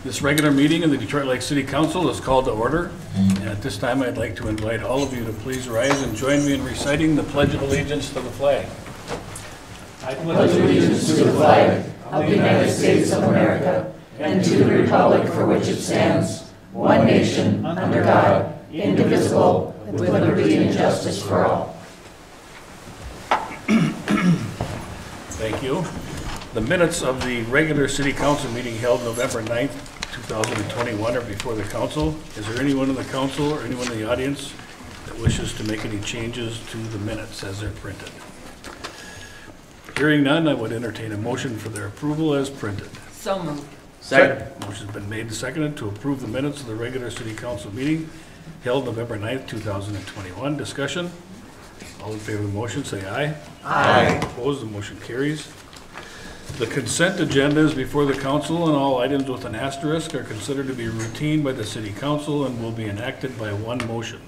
This regular meeting of the Detroit Lake City Council is called to order. And at this time, I'd like to invite all of you to please rise and join me in reciting the Pledge of Allegiance to the flag. I pledge allegiance to the flag of the United States of America and to the republic for which it stands, one nation, under God, indivisible, with liberty and justice for all. Thank you. The minutes of the regular City Council meeting held November 9th, 2021 are before the council. Is there anyone in the council or anyone in the audience that wishes to make any changes to the minutes as they're printed? Hearing none, I would entertain a motion for their approval as printed. So moved. Second. Motion's been made and seconded to approve the minutes of the regular City Council meeting held November 9th, 2021. Discussion? All in favor of the motion say aye. Aye. Opposed, the motion carries. The consent agenda is before the council, and all items with an asterisk are considered to be routine by the City Council and will be enacted by one motion.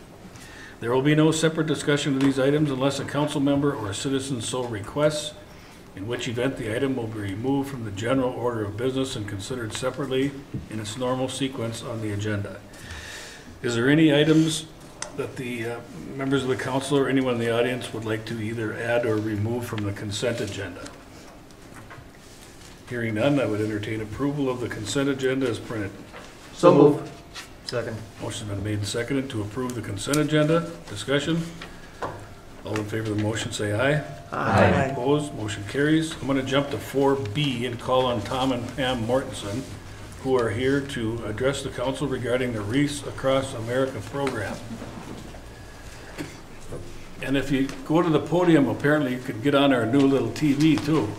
There will be no separate discussion of these items unless a council member or a citizen so requests, in which event the item will be removed from the general order of business and considered separately in its normal sequence on the agenda. Is there any items that the members of the council or anyone in the audience would like to either add or remove from the consent agenda? Hearing none, I would entertain approval of the consent agenda as printed. So moved. Second. Motion's been made and seconded to approve the consent agenda. Discussion? All in favor of the motion say aye. Aye. Opposed? Motion carries. I'm going to jump to 4B and call on Tom and Pam Mortensen, who are here to address the council regarding the Reefs Across America program. And if you go to the podium, apparently you could get on our new little TV too.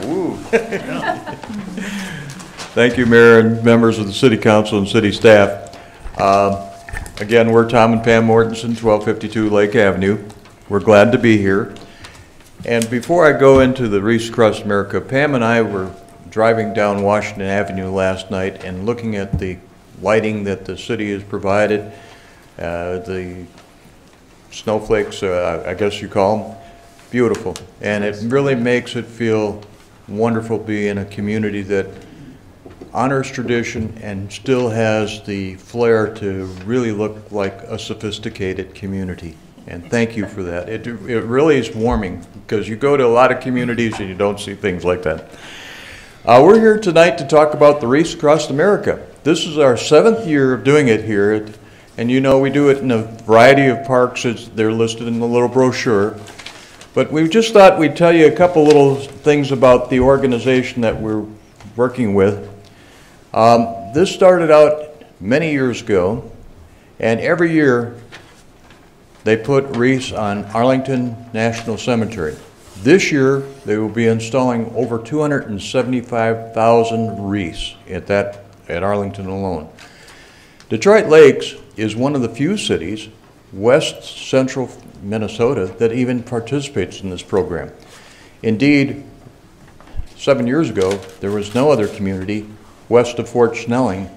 Ooh. Yeah. Thank you, Mayor and members of the City Council and City staff. Again, we're Tom and Pam Mortensen, 1252 Lake Avenue. We're glad to be here. And before I go into the Reefs Across America, Pam and I were driving down Washington Avenue last night and looking at the lighting that the city has provided, the snowflakes, I guess you call them, beautiful. And it really makes it feel wonderful being in a community that honors tradition and still has the flair to really look like a sophisticated community. And thank you for that. It really is warming because you go to a lot of communities and you don't see things like that. We're here tonight to talk about the Reefs Across America. This is our 7th year of doing it here. And you know, we do it in a variety of parks as they're listed in the little brochure. But we just thought we'd tell you a couple little things about the organization that we're working with. This started out many years ago, and every year they put wreaths on Arlington National Cemetery. This year they will be installing over 275,000 wreaths at Arlington alone. Detroit Lakes is one of the few cities, west central Minnesota, that even participates in this program. Indeed, 7 years ago, there was no other community west of Fort Snelling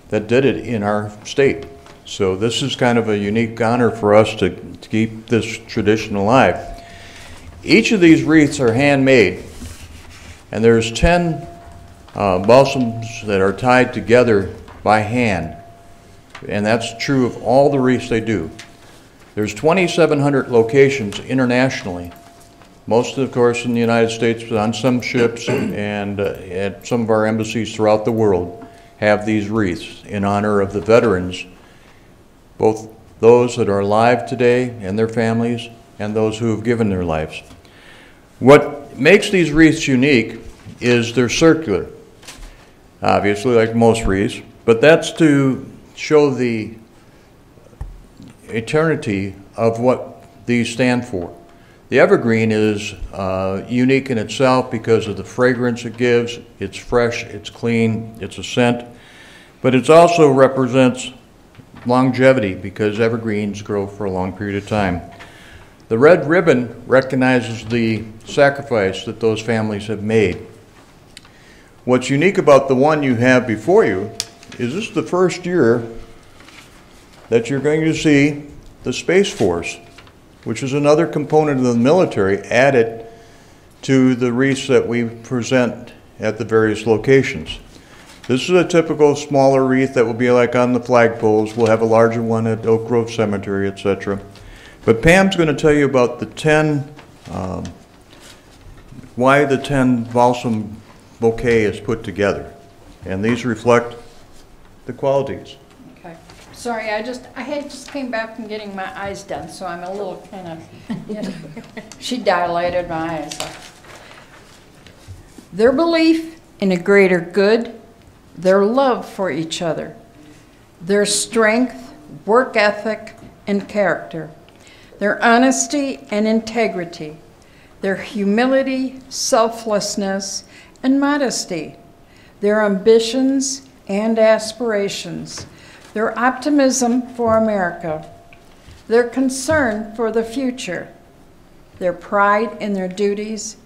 that did it in our state. So this is kind of a unique honor for us to keep this tradition alive. Each of these wreaths are handmade, and there's 10 balsams that are tied together by hand. And that's true of all the wreaths they do. There's 2,700 locations internationally, most of course in the United States, but on some ships and at some of our embassies throughout the world have these wreaths in honor of the veterans, both those that are alive today and their families and those who have given their lives. What makes these wreaths unique is they're circular, obviously like most wreaths, but that's to show the eternity of what these stand for. The evergreen is unique in itself because of the fragrance it gives. It's fresh, it's clean, it's a scent, but it also represents longevity because evergreens grow for a long period of time. The red ribbon recognizes the sacrifice that those families have made. What's unique about the one you have before you is this is the first year that you're going to see the Space Force, which is another component of the military, added to the wreaths that we present at the various locations. This is a typical smaller wreath that will be like on the flagpoles. We'll have a larger one at Oak Grove Cemetery, etc. But Pam's going to tell you about the 10, why the 10 balsam bouquet is put together. And these reflect the qualities. Okay. Sorry, I had just came back from getting my eyes done, so I'm a little kind of, she dilated my eyes. Their belief in a greater good, their love for each other, their strength, work ethic, and character, their honesty and integrity, their humility, selflessness, and modesty, their ambitions and aspirations, their optimism for America, their concern for the future, their pride in their duties,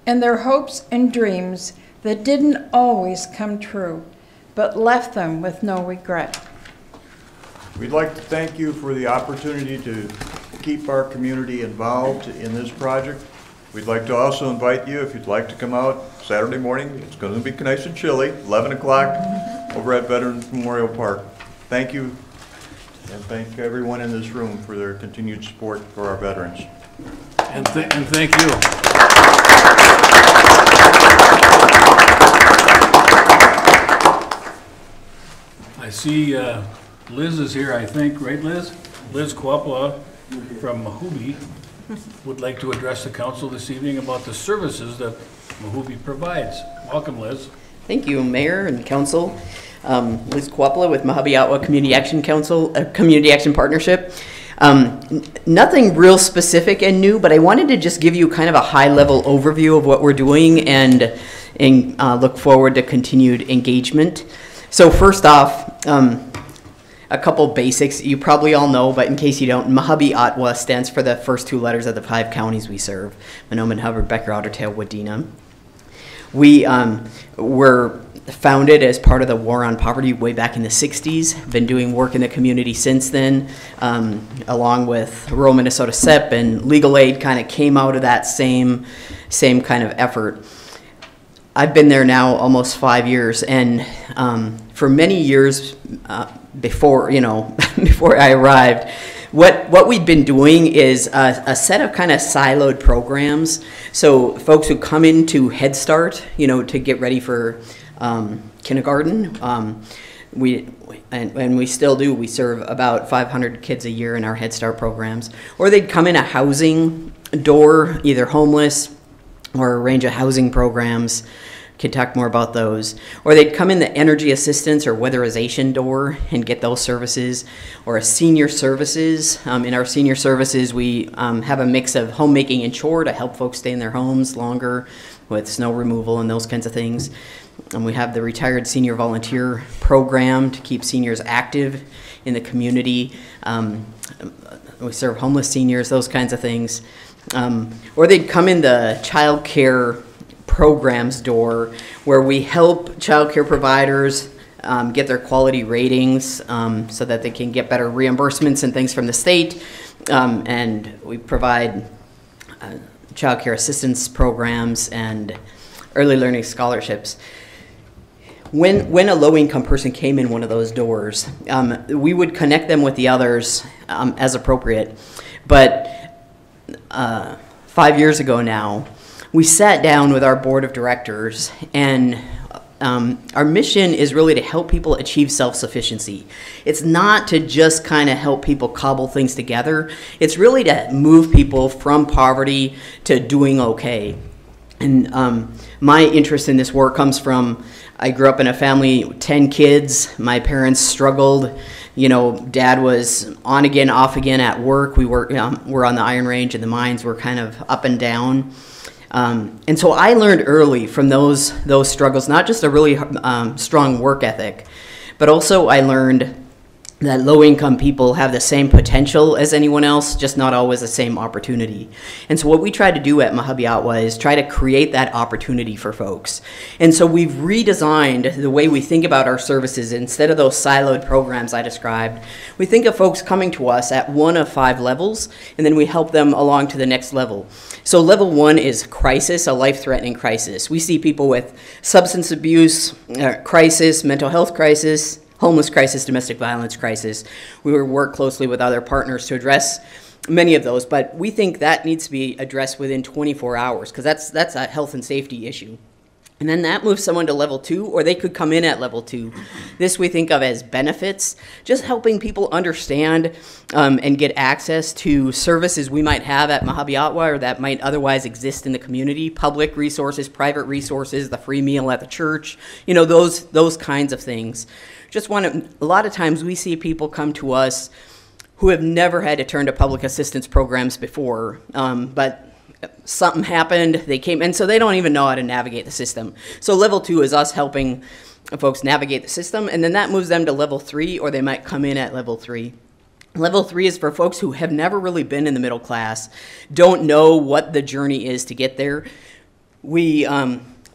and their hopes and dreams that didn't always come true, but left them with no regret. We'd like to thank you for the opportunity to keep our community involved in this project. We'd like to also invite you, if you'd like to come out Saturday morning, it's going to be nice and chilly, 11 o'clock over at Veterans Memorial Park. Thank you, and thank everyone in this room for their continued support for our veterans. And thank you. I see Liz is here, I think, right, Liz? Liz Kwapla from Mahooby would like to address the council this evening about the services that Mahooby provides. Welcome, Liz. Thank you, Mayor and Council. Liz Kwapla with Mojave Community Action Council, Community Action Partnership. Nothing real specific and new, but I wanted to just give you kind of a high-level overview of what we're doing and look forward to continued engagement. So first off, a couple basics you probably all know, but in case you don't, Mojave stands for the first two letters of the 5 counties we serve: Mahnomen, Hubbard, Becker, Ottertail, Wadena. We were founded as part of the War on Poverty way back in the 60s. Been doing work in the community since then, along with rural Minnesota SEP and Legal Aid. Kind of came out of that same kind of effort. I've been there now almost 5 years, and for many years before before I arrived, what we've been doing is a set of kind of siloed programs. So folks who come into Head Start, to get ready for kindergarten, and we still do. We serve about 500 kids a year in our Head Start programs. Or they'd come in a housing door, either homeless or a range of housing programs. Could talk more about those. Or they'd come in the energy assistance or weatherization door and get those services. Or a senior services. In our senior services, we have a mix of homemaking and chore to help folks stay in their homes longer with snow removal and those kinds of things. And we have the retired senior volunteer program to keep seniors active in the community. We serve homeless seniors, those kinds of things. Or they'd come in the child care programs door, where we help child care providers get their quality ratings so that they can get better reimbursements and things from the state. And we provide child care assistance programs and early learning scholarships. When a low-income person came in one of those doors, we would connect them with the others as appropriate. But 5 years ago now, we sat down with our board of directors, and our mission is really to help people achieve self-sufficiency. It's not to just kind of help people cobble things together. It's really to move people from poverty to doing okay. And my interest in this work comes from, I grew up in a family with 10 kids. My parents struggled. Dad was on again, off again at work. We're on the iron range, and the mines were kind of up and down. And so I learned early from those struggles, not just a really strong work ethic, but also I learned that low-income people have the same potential as anyone else, just not always the same opportunity. And so what we try to do at Hvac is try to create that opportunity for folks. And so we've redesigned the way we think about our services. Instead of those siloed programs I described, we think of folks coming to us at one of 5 levels, and then we help them along to the next level. So level 1 is crisis, a life-threatening crisis. We see people with substance abuse crisis, mental health crisis, homeless crisis, domestic violence crisis. We work closely with other partners to address many of those, but we think that needs to be addressed within 24 hours because that's a health and safety issue. And then that moves someone to level 2, or they could come in at level 2. This we think of as benefits, just helping people understand and get access to services we might have at Hvac or that might otherwise exist in the community, public resources, private resources, the free meal at the church, you know, those kinds of things. A lot of times we see people come to us who have never had to turn to public assistance programs before, but something happened, they came, and so they don't even know how to navigate the system. So level 2 is us helping folks navigate the system, and then that moves them to level 3, or they might come in at level 3. Level 3 is for folks who have never really been in the middle class, don't know what the journey is to get there.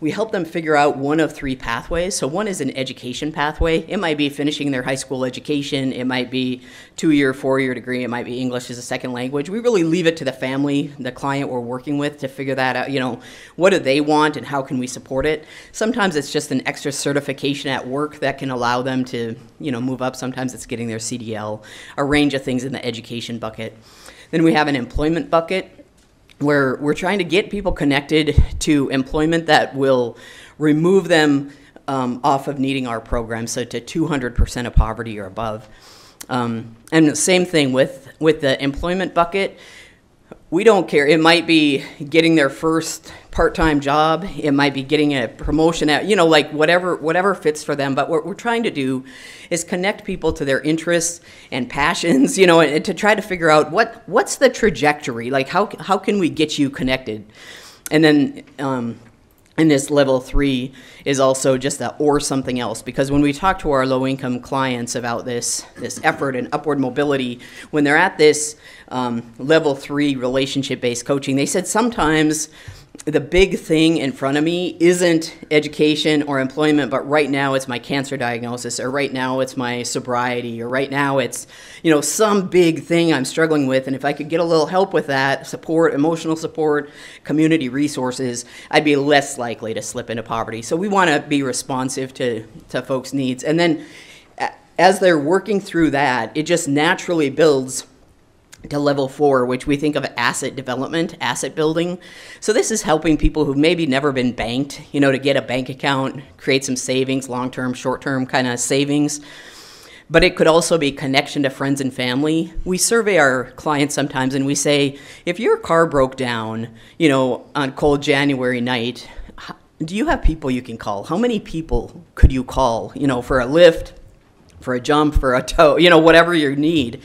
We help them figure out one of 3 pathways. So one is an education pathway. It might be finishing their high school education. It might be 2-year, 4-year degree. It might be English as a second language. We really leave it to the family, the client we're working with, to figure that out. You know, what do they want and how can we support it? Sometimes it's just an extra certification at work that can allow them to, you know, move up. Sometimes it's getting their CDL, a range of things in the education bucket. Then we have an employment bucket, where we're trying to get people connected to employment that will remove them off of needing our program, so to 200% of poverty or above. And the same thing with the employment bucket. We don't care. It might be getting their first part-time job. It might be getting a promotion at, you know, like whatever fits for them. But what we're trying to do is connect people to their interests and passions, you know, and to try to figure out what's the trajectory, like how can we get you connected. And then and this level 3 is also just or something else, because when we talk to our low-income clients about this effort and upward mobility, when they're at this level 3 relationship-based coaching, they said sometimes the big thing in front of me isn't education or employment, but right now it's my cancer diagnosis, or right now it's my sobriety, or right now it's, you know, some big thing I'm struggling with. And if I could get a little help with that, support, emotional support, community resources, I'd be less likely to slip into poverty. So we want to be responsive to folks' needs. And then as they're working through that, it just naturally builds to level 4, which we think of asset development, asset building. So this is helping people who've maybe never been banked, you know, to get a bank account, create some savings, long-term, short-term kind of savings. But it could also be connection to friends and family. We survey our clients sometimes and we say, if your car broke down, you know, on cold January night, do you have people you can call? How many people could you call, you know, for a lift, for a jump, for a tow, you know, whatever you need?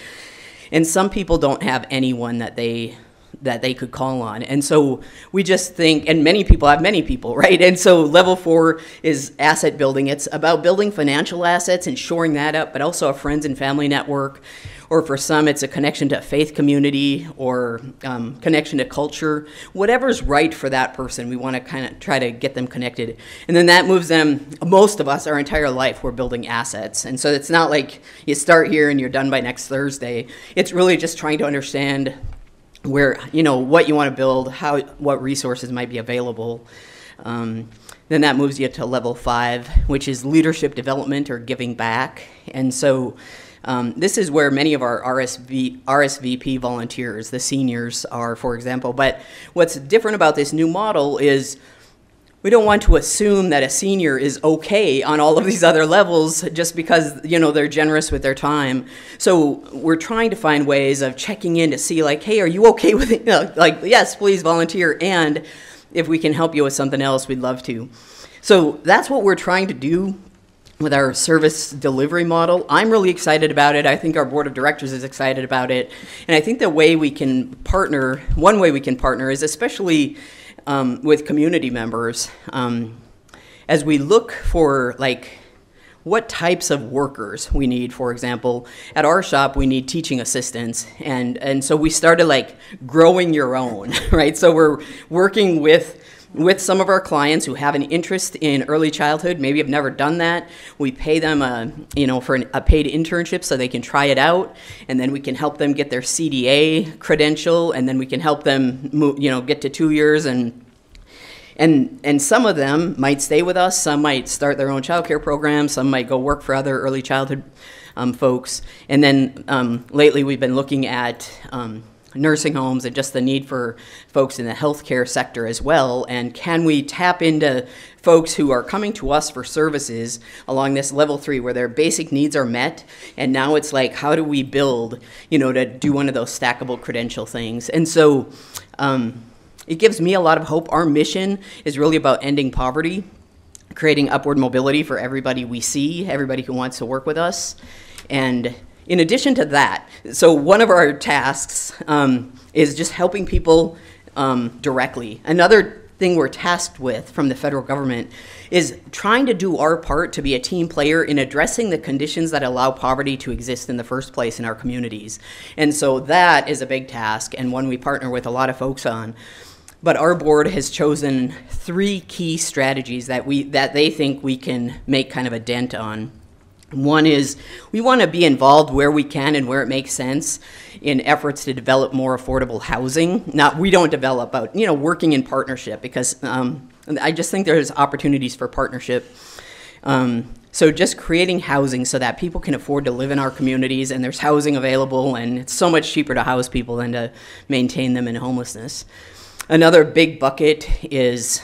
And some people don't have anyone that they could call on. And so we just think, and many people have many people, right? And so level 4 is asset building. It's about building financial assets and shoring that up, but also a friends and family network. Or for some, it's a connection to a faith community or connection to culture. Whatever's right for that person, we want to kind of try to get them connected. And then that moves them, most of us, our entire life, we're building assets. And so it's not like you start here and you're done by next Thursday. It's really just trying to understand where, you know, what you want to build, what resources might be available. Then that moves you to level 5, which is leadership development or giving back. And so this is where many of our RSVP volunteers, the seniors, are, for example. But what's different about this new model is we don't want to assume that a senior is okay on all of these other levels just because, you know, they're generous with their time. So we're trying to find ways of checking in to see, like, hey, are you okay with it? You know, like, yes, please volunteer. And if we can help you with something else, we'd love to. So that's what we're trying to do with our service delivery model. I'm really excited about it. I think our board of directors is excited about it. And I think the way we can partner, one way we can partner is especially with community members. As we look for, like, what types of workers we need. For example, at our shop, we need teaching assistants. And so we started like growing your own, right? So we're working with some of our clients who have an interest in early childhood, maybe have never done that. We pay them for a paid internship so they can try it out, and then we can help them get their CDA credential, and then we can help them get to 2 years, and some of them might stay with us, some might start their own childcare program, some might go work for other early childhood folks. And then lately we've been looking at nursing homes and just the need for folks in the healthcare sector as well. And can we tap into folks who are coming to us for services along this level 3 where their basic needs are met? And now it's like, how do we build, to do one of those stackable credential things? And so it gives me a lot of hope. Our mission is really about ending poverty, creating upward mobility for everybody we see, everybody who wants to work with us. And in addition to that, so one of our tasks is just helping people directly. Another thing we're tasked with from the federal government is trying to do our part to be a team player in addressing the conditions that allow poverty to exist in the first place in our communities. And so that is a big task and one we partner with a lot of folks on. But our board has chosen 3 key strategies that they think we can make kind of a dent on. One is we want to be involved where we can and where it makes sense in efforts to develop more affordable housing. We don't develop, but working in partnership, because I just think there's opportunities for partnership. So just creating housing so that people can afford to live in our communities and there's housing available, and it's so much cheaper to house people than to maintain them in homelessness. Another big bucket is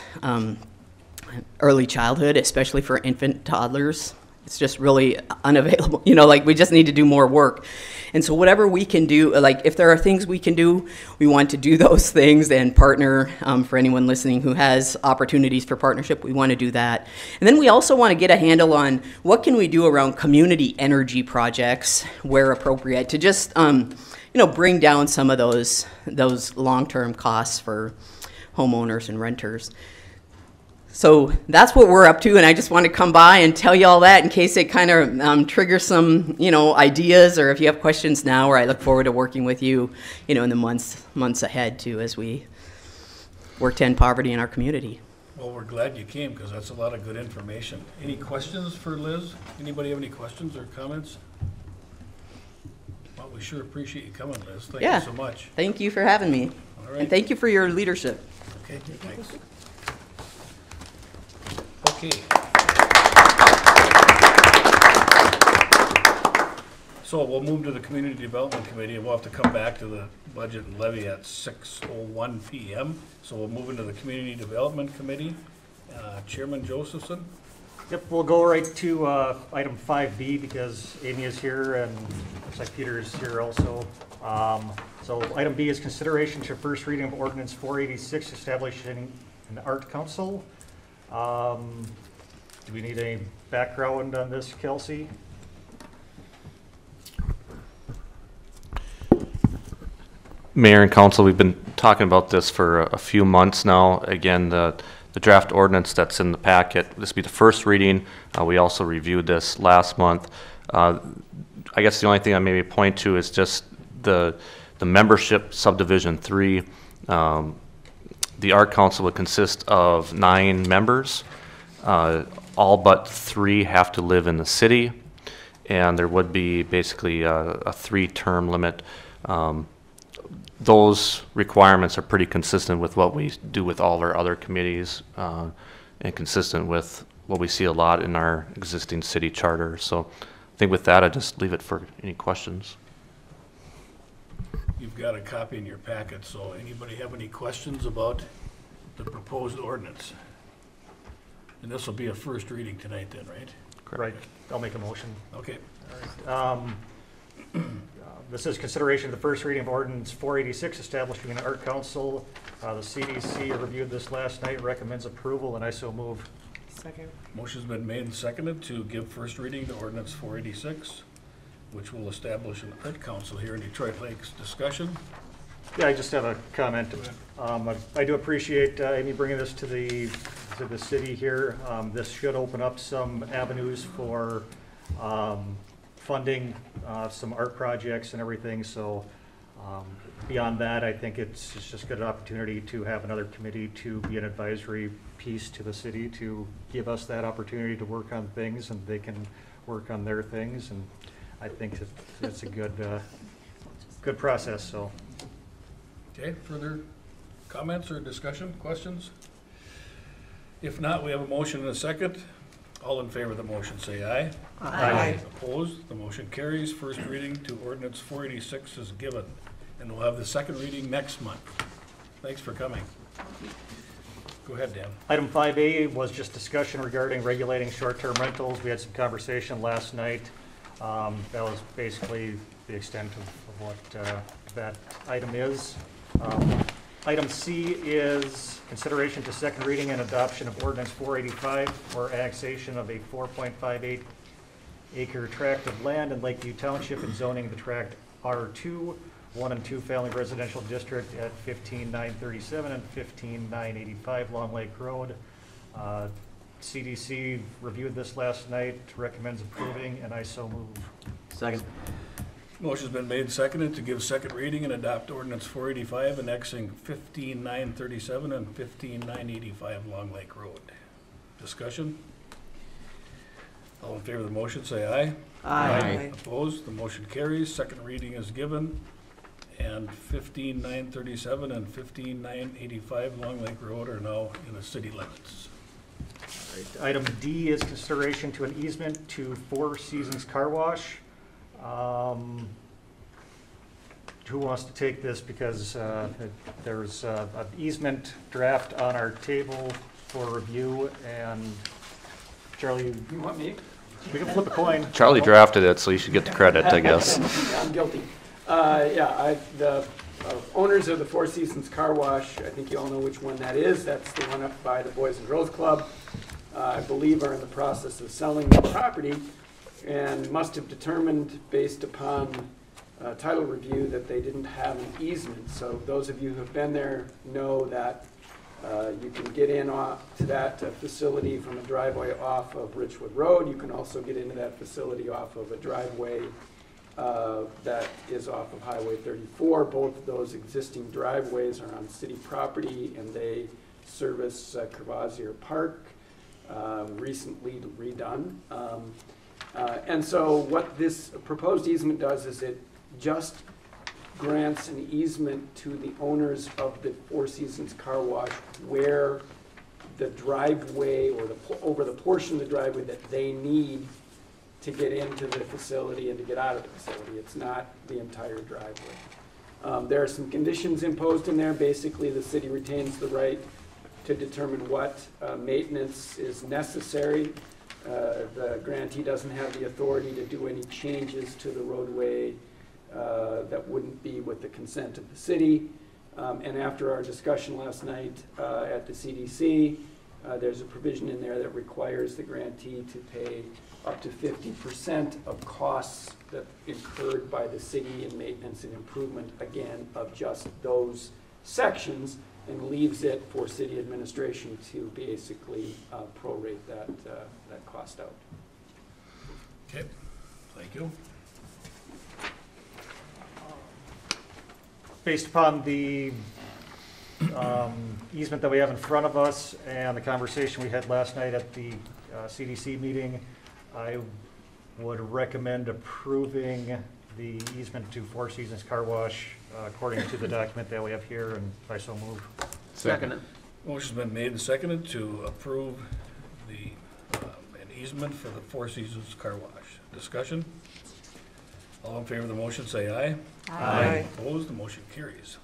early childhood, especially for infant toddlers. It's just really unavailable. We just need to do more work. And so whatever we can do, if there are things we can do, we want to do those things and partner. For anyone listening who has opportunities for partnership, we want to do that. And then we also want to get a handle on what can we do around community energy projects where appropriate to just, bring down some of those long-term costs for homeowners and renters. So that's what we're up to, and I just want to come by and tell you all that in case it kind of triggers some, ideas, or if you have questions now, or I look forward to working with you, in the months ahead too, as we work to end poverty in our community. Well, we're glad you came, because that's a lot of good information. Any questions for Liz? Anybody have any questions or comments? Well, we sure appreciate you coming, Liz. Thank you so much. Thank you for having me. All right. And thank you for your leadership. Okay, thanks. Okay. So we'll move to the Community Development Committee, and we'll have to come back to the Budget and Levy at 6:01 p.m. So we'll move into the Community Development Committee. Chairman Josephson? Yep, we'll go right to item 5B because Amy is here and looks like Peter is here also. So item B is consideration to first reading of Ordinance 486 establishing an art council. Do we need any background on this, Kelsey? Mayor and Council, we've been talking about this for a few months now. Again, the draft ordinance that's in the packet, this will be the first reading. We also reviewed this last month. I guess the only thing I maybe point to is just the membership subdivision 3. The Art Council would consist of 9 members. All but 3 have to live in the city, and there would be basically a 3-term limit. Those requirements are pretty consistent with what we do with all of our other committees, and consistent with what we see a lot in our existing city charter. So I think with that, I just leave it for any questions. You've got a copy in your packet, so anybody have any questions about the proposed ordinance? And this will be a first reading tonight then, right? Correct. Right, I'll make a motion. Okay. This is consideration of the first reading of Ordinance 486 establishing an art council. The CDC reviewed this last night, recommends approval, and I so move. Second. Motion's been made and seconded to give first reading to Ordinance 486, which will establish an art council here in Detroit Lakes. Discussion? Yeah, I just have a comment. I do appreciate Amy bringing this to the city here. This should open up some avenues for funding some art projects and everything. So beyond that, I think it's just a good opportunity to have another committee to be an advisory piece to the city to give us that opportunity to work on things, and they can work on their things. And I think it's a good process. So. Okay, further comments or discussion, questions? If not, we have a motion and a second. All in favor of the motion, say aye. Aye. Opposed? The motion carries. First reading to ordinance 486 is given, and we'll have the second reading next month. Thanks for coming. Go ahead, Dan. Item 5A was just discussion regarding regulating short-term rentals. We had some conversation last night. That was basically the extent of what that item is. Item C is consideration to second reading and adoption of ordinance 485 for annexation of a 4.58 acre tract of land in Lakeview Township and zoning the tract R2, 1 and 2 family residential district at 15937 and 15985 Long Lake Road. CDC reviewed this last night, recommends approving, and I so move. Second. Motion's been made and seconded to give second reading and adopt ordinance 485 annexing 15937 and 15985 Long Lake Road. Discussion? All in favor of the motion, say aye. Aye. Opposed? The motion carries. Second reading is given. And 15937 and 15985 Long Lake Road are now in the city limits. Item D is consideration to an easement to Four Seasons Car Wash. Who wants to take this, because there's an easement draft on our table for review, and Charlie, You want me? we can flip a coin. Charlie drafted it, so you should get the credit, I guess. I'm guilty. The owners of the Four Seasons Car Wash, I think you all know which one that is. That's the one up by the Boys and Girls Club. I believe are in the process of selling the property and must have determined, based upon title review, that they didn't have an easement. So those of you who have been there know that you can get in to that facility from a driveway off of Richwood Road. You can also get into that facility off of a driveway that is off of Highway 34. Both of those existing driveways are on city property, and they service Crevassier Park, recently redone. And so what this proposed easement does is it just grants an easement to the owners of the Four Seasons Car Wash where the driveway, or over the portion of the driveway that they need to get into the facility and to get out of the facility. It's not the entire driveway. There are some conditions imposed in there. Basically, the city retains the right to determine what maintenance is necessary. The grantee doesn't have the authority to do any changes to the roadway that wouldn't be with the consent of the city. And after our discussion last night at the CDC, there's a provision in there that requires the grantee to pay up to 50% of costs that incurred by the city in maintenance and improvement, again, of just those sections, and leaves it for city administration to basically prorate that cost out. Okay, thank you. Based upon the easement that we have in front of us and the conversation we had last night at the CDC meeting, I would recommend approving the easement to Four Seasons Car Wash according to the document that we have here, and I so move. Second. Motion's been made and seconded to approve the an easement for the Four Seasons Car Wash. Discussion? All in favor of the motion, say aye. Aye. Opposed? The motion carries.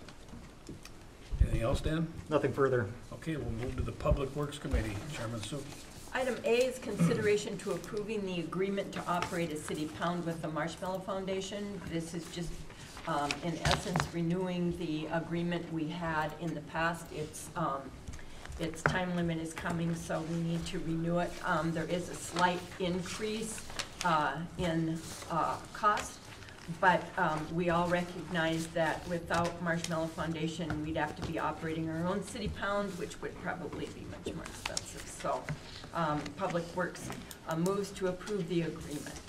Anything else, Dan? Nothing further. Okay, we'll move to the Public Works Committee. Chairman Sue. Item A is consideration to approving the agreement to operate a city pound with the Marshmallow Foundation. This is just, in essence, renewing the agreement we had in the past. Its time limit is coming, so we need to renew it. There is a slight increase in cost, but we all recognize that without Marshmallow Foundation, we'd have to be operating our own city pound, which would probably be much more expensive. So Public Works moves to approve the agreement.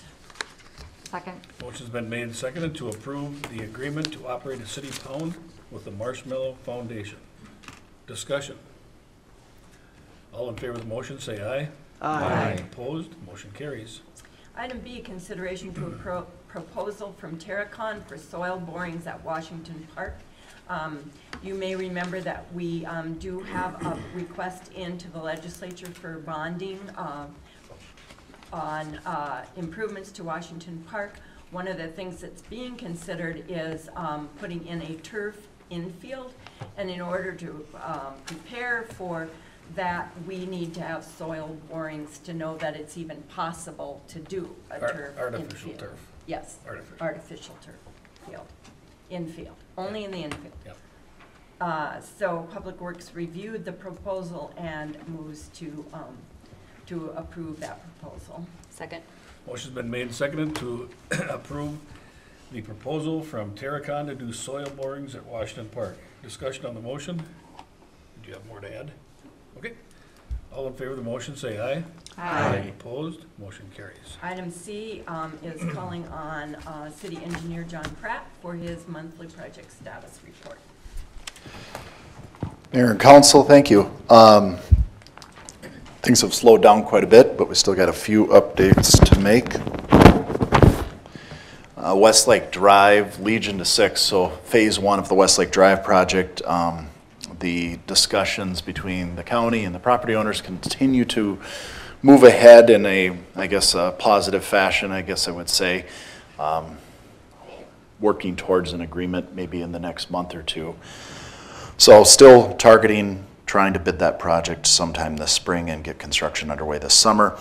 Second. Motion's been made and seconded to approve the agreement to operate a city pound with the Marshmallow Foundation. Discussion. All in favor of the motion, say aye. Aye. Opposed? Motion carries. Item B, consideration to a proposal from Terracon for soil borings at Washington Park. You may remember that we do have a request into the legislature for bonding on improvements to Washington Park. One of the things that's being considered is putting in a turf infield, and in order to prepare for that, we need to have soil borings to know that it's even possible to do a turf Artificial infield. turf. Yes, artificial turf field, infield, only in the infield. Yep. So Public Works reviewed the proposal and moves to approve that proposal. Second. Motion's been made and seconded to approve the proposal from Terracon to do soil borings at Washington Park. Discussion on the motion? Do you have more to add? Okay. All in favor of the motion, say aye. Aye. Opposed? Motion carries. Item C is calling on City Engineer John Pratt for his monthly project status report. Mayor and Council, thank you. Things have slowed down quite a bit, but we still got a few updates to make. Westlake Drive, Legion to 6, so phase 1 of the Westlake Drive project. The discussions between the county and the property owners continue to move ahead in a, I guess, a positive fashion, I guess I would say. Working towards an agreement maybe in the next month or two. So still targeting trying to bid that project sometime this spring and get construction underway this summer.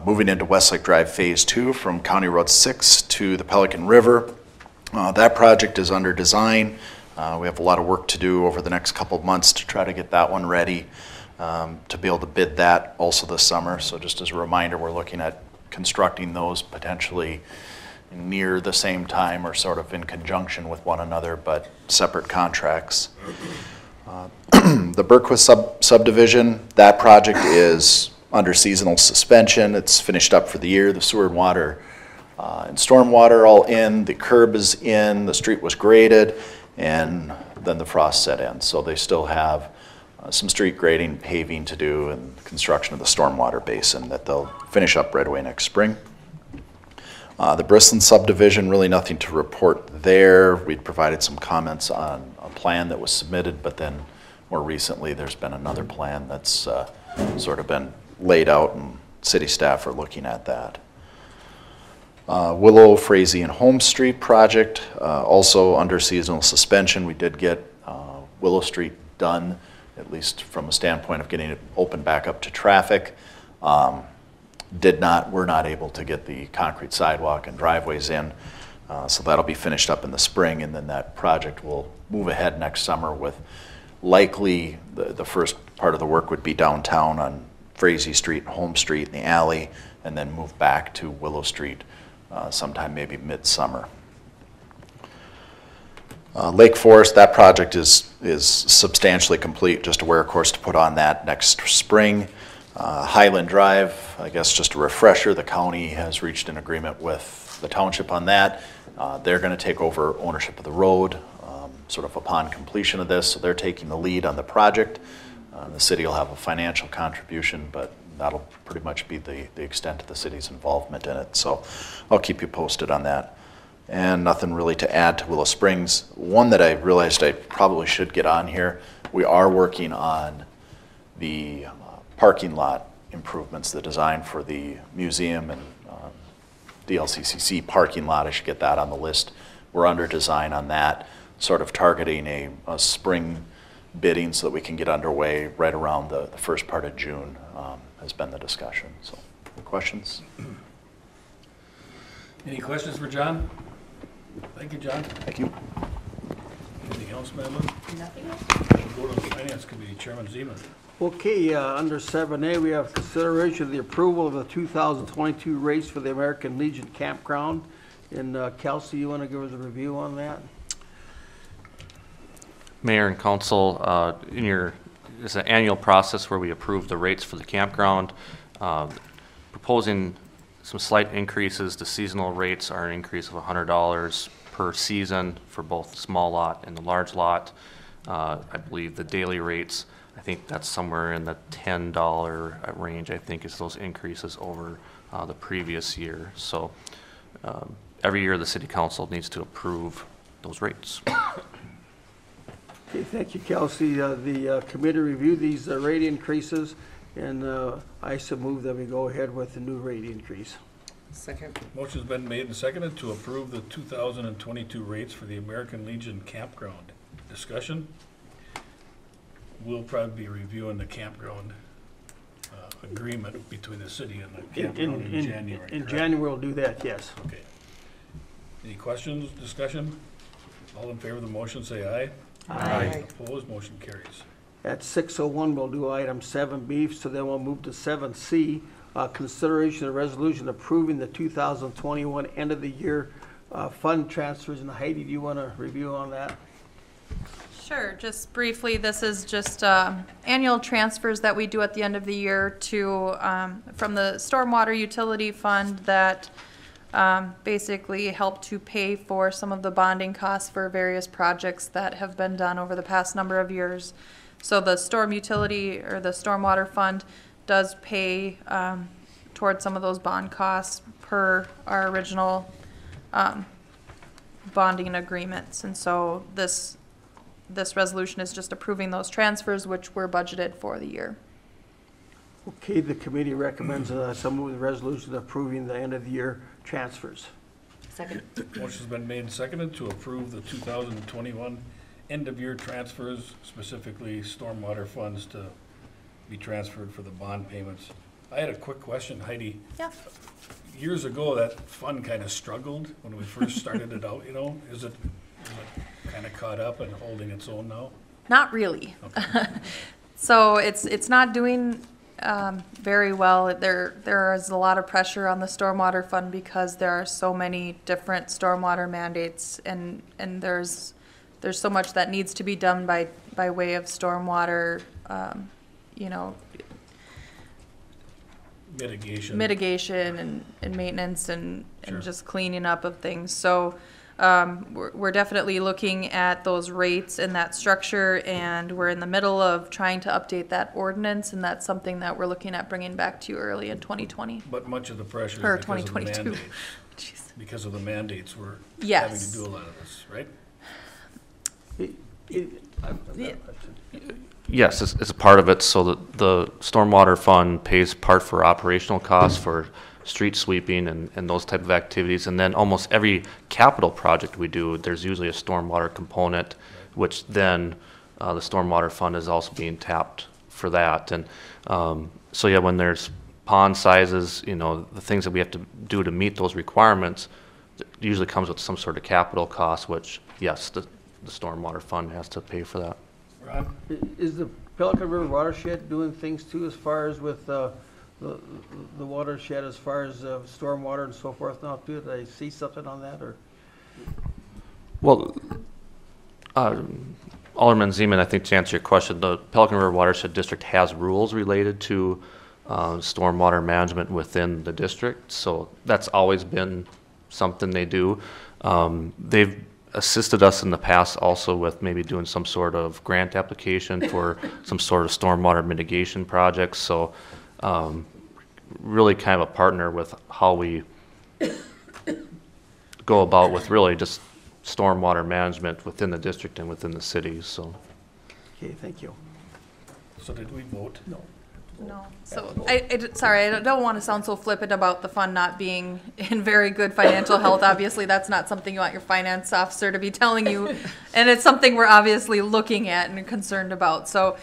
Moving into Westlake Drive Phase 2 from County Road 6 to the Pelican River. That project is under design. We have a lot of work to do over the next couple of months to try to get that one ready to be able to bid that also this summer. So just as a reminder, we're looking at constructing those potentially near the same time or sort of in conjunction with one another, but separate contracts. The Berquist subdivision, that project is under seasonal suspension. It's finished up for the year. The sewer and water and stormwater all in. The curb is in. The street was graded, and then the frost set in. So they still have some street grading, paving to do, and construction of the stormwater basin that they'll finish up right away next spring. The Bristol Subdivision, really nothing to report there. We'd provided some comments on a plan that was submitted, but then more recently there's been another plan that's sort of been laid out, and city staff are looking at that. Willow, Frazee, and Home Street project, also under seasonal suspension. We did get Willow Street done, at least from a standpoint of getting it open back up to traffic. We're not able to get the concrete sidewalk and driveways in, so that'll be finished up in the spring, and then that project will move ahead next summer with likely the first part of the work would be downtown on Frazee Street, Home Street, in the alley, and then move back to Willow Street sometime maybe midsummer. Lake Forest, that project is substantially complete, just a wear course to put on that next spring. Highland Drive, I guess just a refresher, the county has reached an agreement with the township on that. They're going to take over ownership of the road sort of upon completion of this, so they're taking the lead on the project. The city will have a financial contribution, but that'll pretty much be the extent of the city's involvement in it. So I'll keep you posted on that. And nothing really to add to Willow Springs. One that I realized I probably should get on here, we are working on the parking lot improvements, the design for the museum and DLCCC parking lot. I should get that on the list. We're under design on that, sort of targeting a spring bidding so that we can get underway right around the first part of June has been the discussion. So, questions? Any questions for John? Thank you, John. Thank you. Anything else, Madeline? Nothing else? We'll go to the Finance Committee, Chairman Zeman. Okay, under 7A, we have consideration of the approval of the 2022 race for the American Legion Campground. And Kelsey, you want to give us a review on that? Mayor and Council, it's an annual process where we approve the rates for the campground. Proposing some slight increases. The seasonal rates are an increase of $100 per season for both the small lot and the large lot. I believe the daily rates, I think that's somewhere in the $10 range, I think, is those increases over the previous year. So every year the city council needs to approve those rates. Okay, thank you, Kelsey. The committee reviewed these rate increases, and I so move that we go ahead with the new rate increase. Second. Motion's been made and seconded to approve the 2022 rates for the American Legion Campground. Discussion? We'll probably be reviewing the campground agreement between the city and the campground in January. In correct? January, we'll do that, yes. Okay. Any questions, discussion? All in favor of the motion, say aye. Aye. Opposed, motion carries. At 6:01, we'll do item 7B, so then we'll move to 7C, consideration of resolution approving the 2021 end of the year fund transfers. And Heidi, do you want to review on that? Sure, just briefly, this is just annual transfers that we do at the end of the year to, from the stormwater utility fund that basically help to pay for some of the bonding costs for various projects that have been done over the past number of years. So the storm utility or the stormwater fund does pay towards some of those bond costs per our original bonding agreements. And so this resolution is just approving those transfers, which were budgeted for the year. Okay, the committee recommends some move the resolution approving the end of the year transfers. Second. Motion's been made and seconded to approve the 2021 end-of-year transfers, specifically stormwater funds to be transferred for the bond payments. I had a quick question, Heidi. Yeah. Years ago, that fund kind of struggled when we first started it out, Is it kind of caught up and holding its own now? Not really. Okay. So it's not doing very well. There is a lot of pressure on the stormwater fund because there are so many different stormwater mandates, and there's so much that needs to be done by way of stormwater, mitigation and maintenance and Sure. just cleaning up of things. So we're definitely looking at those rates and that structure, and we're in the middle of trying to update that ordinance, and that's something that we're looking at bringing back to you early in 2020. But much of the pressure Or is because of the 2022. mandates. Jeez. Because of the mandates, we're having Yes. to do a lot of this, right? Yes, it's a part of it. So the stormwater fund pays part for operational costs for street sweeping and those type of activities. And then almost every capital project we do, there's usually a stormwater component, which then the stormwater fund is also being tapped for that. And so yeah, when there's pond sizes, the things that we have to do to meet those requirements, it usually comes with some sort of capital cost, which yes, the stormwater fund has to pay for that. Ron? Is the Pelican River watershed doing things too as far as with the watershed, as far as stormwater and so forth now too? Did I see something on that, or? Well, Alderman Zeman, I think to answer your question, the Pelican River Watershed District has rules related to stormwater management within the district, so that's always been something they do. They've assisted us in the past also with maybe doing some sort of grant application for some sort of stormwater mitigation projects, so really kind of a partner with how we go about with really just stormwater management within the district and within the city, so. Okay, thank you. So did we vote? No. No. So, sorry, I don't want to sound so flippant about the fund not being in very good financial health. Obviously, that's not something you want your finance officer to be telling you. And it's something we're obviously looking at and concerned about. So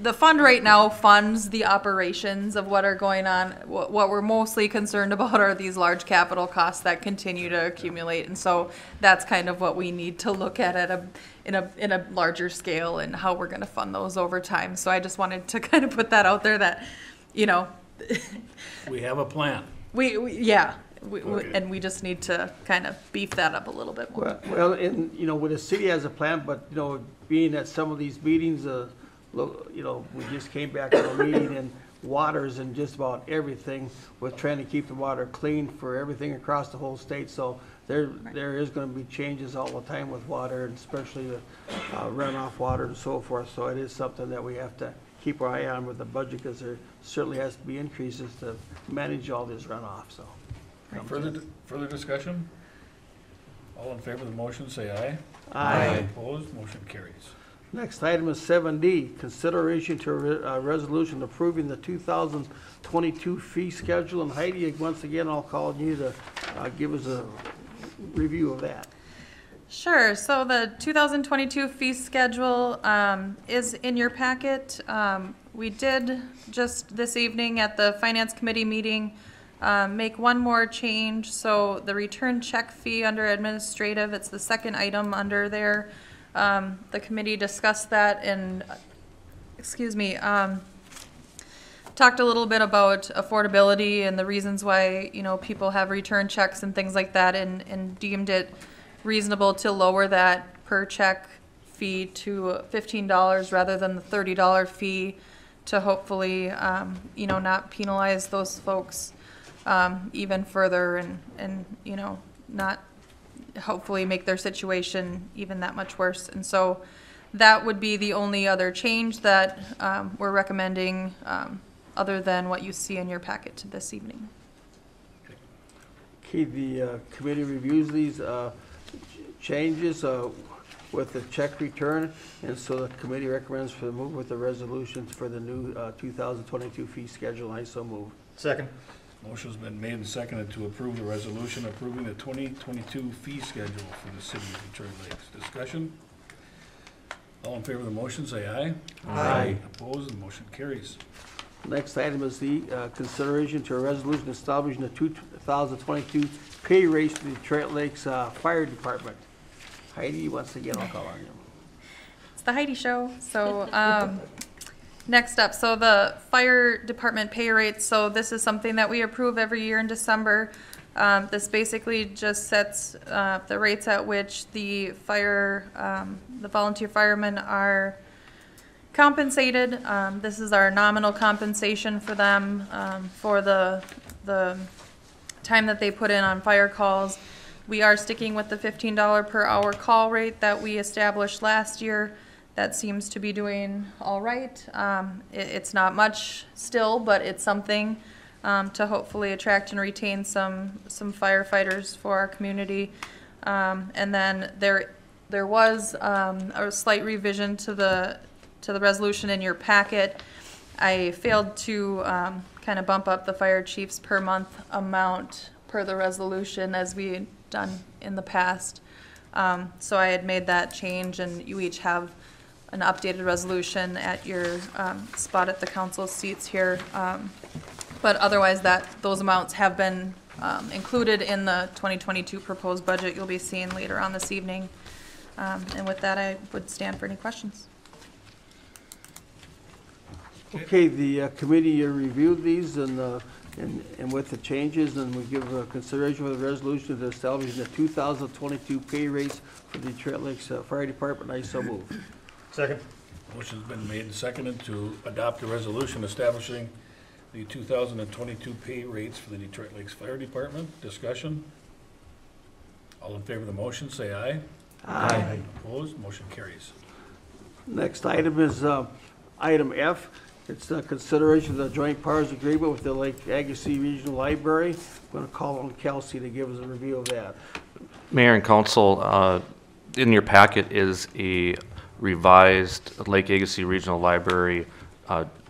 the fund right now funds the operations of what are going on. What we're mostly concerned about are these large capital costs that continue to accumulate. And so that's kind of what we need to look at in a larger scale and how we're going to fund those over time. So I just wanted to kind of put that out there that, We have a plan. and we just need to kind of beef that up a little bit more. Well, and, with the city has a plan, but, being at some of these meetings, we just came back from a meeting and waters in just about everything with trying to keep the water clean for everything across the whole state. So there is going to be changes all the time with water, and especially the runoff water and so forth. So it is something that we have to keep our eye on with the budget, because there certainly has to be increases to manage all this runoff. So Further discussion? All in favor of the motion, say aye. Aye. Opposed, motion carries. Next item is 7D, consideration to resolution approving the 2022 fee schedule. And Heidi, once again, I'll call on you to give us a review of that. Sure. So the 2022 fee schedule is in your packet. We did just this evening at the Finance Committee meeting make one more change. So the return check fee under administrative, it's the second item under there. The committee discussed that and, talked a little bit about affordability and the reasons why, people have return checks and things like that, and deemed it reasonable to lower that per check fee to $15 rather than the $30 fee, to hopefully, not penalize those folks even further, and not hopefully make their situation even that much worse. And so that would be the only other change that we're recommending, other than what you see in your packet this evening. Okay, the committee reviews these changes with the check return, and so the committee recommends for the move with the resolutions for the new 2022 fee schedule. I so move. Second. Motion's been made and seconded to approve the resolution approving the 2022 fee schedule for the city of Detroit Lakes. Discussion? All in favor of the motion, say aye. Aye. Opposed, the motion carries. Next item is the consideration to a resolution establishing the 2022 pay raise to the Detroit Lakes Fire Department. Heidi, once again, I'll call on you. It's the Heidi Show. So next up, so the fire department pay rates. So this is something that we approve every year in December. This basically just sets the rates at which the volunteer firemen are compensated. This is our nominal compensation for them for the time that they put in on fire calls. We are sticking with the $15 per hour call rate that we established last year. That seems to be doing all right. It's not much still, but it's something to hopefully attract and retain some firefighters for our community. And then there was a slight revision to the resolution in your packet. I failed to kind of bump up the fire chief's per month amount per the resolution as we had done in the past. So I had made that change, and you each have an updated resolution at your spot at the council seats here. But otherwise, those amounts have been included in the 2022 proposed budget you'll be seeing later on this evening. And with that, I would stand for any questions. Okay, the committee reviewed these and with the changes, and we give consideration for the resolution to establish the 2022 pay raise for the Detroit Lakes Fire Department. I so move. Second. Motion's been made and seconded to adopt a resolution establishing the 2022 pay rates for the Detroit Lakes Fire Department. Discussion? All in favor of the motion, say aye. Aye. Opposed? Motion carries. Next item is item F. It's the consideration of the joint powers agreement with the Lake Agassi Regional Library. I'm going to call on Kelsey to give us a review of that. Mayor and Council, in your packet is a revised Lake Agassi Regional Library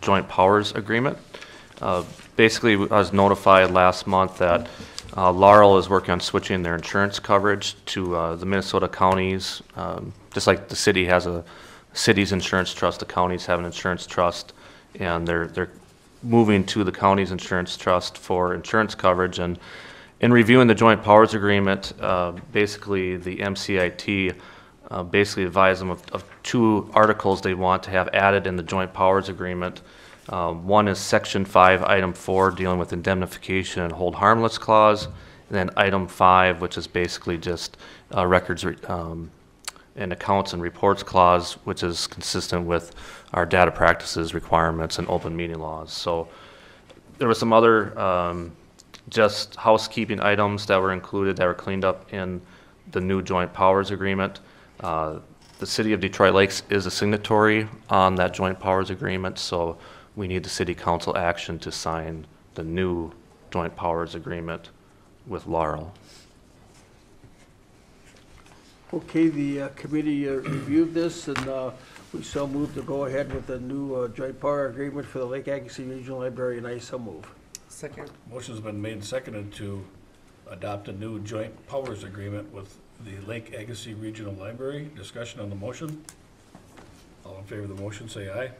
joint powers agreement. Basically, I was notified last month that Laurel is working on switching their insurance coverage to the Minnesota counties. Just like the city has a city's insurance trust, the counties have an insurance trust, and they're moving to the county's insurance trust for insurance coverage. And in reviewing the joint powers agreement, basically the MCIT basically advised them of two articles they want to have added in the joint powers agreement. One is Section 5, Item 4, dealing with indemnification and hold harmless clause, and then Item 5, which is basically just records an accounts and reports clause, which is consistent with our data practices requirements and open meeting laws. So there were some other just housekeeping items that were included that were cleaned up in the new joint powers agreement. The City of Detroit Lakes is a signatory on that joint powers agreement, so we need the City Council action to sign the new joint powers agreement with Laurel. Okay, the committee reviewed this, and we so move to go ahead with the new joint power agreement for the Lake Agassi Regional Library, and I so move. Second. Motion's been made and seconded to adopt a new joint powers agreement with the Lake Agassi Regional Library. Discussion on the motion. All in favor of the motion, say aye.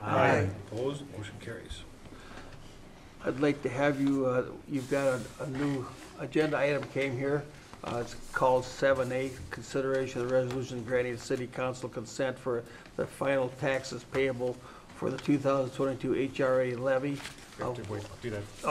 Aye. Opposed? Motion carries. I'd like to have you, you've got a new agenda item came here. It's called 7A, consideration of the resolution granting the city council consent for the final taxes payable for the 2022 Hra levy. Oh,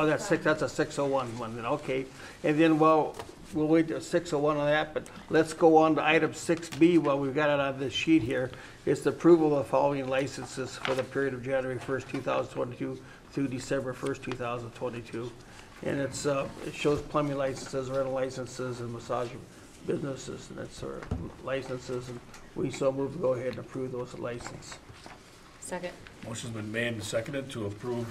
that's a 601 one, then, okay. And then, well, we'll wait till 601 on that, but let's go on to item 6B while we've got it on this sheet here. It's the approval of the following licenses for the period of January 1st, 2022 through December 1st, 2022. And it's, it shows plumbing licenses, rental licenses, and massage businesses, and that's our licenses, and we so move to go ahead and approve those licenses. Second. Motion's been made and seconded to approve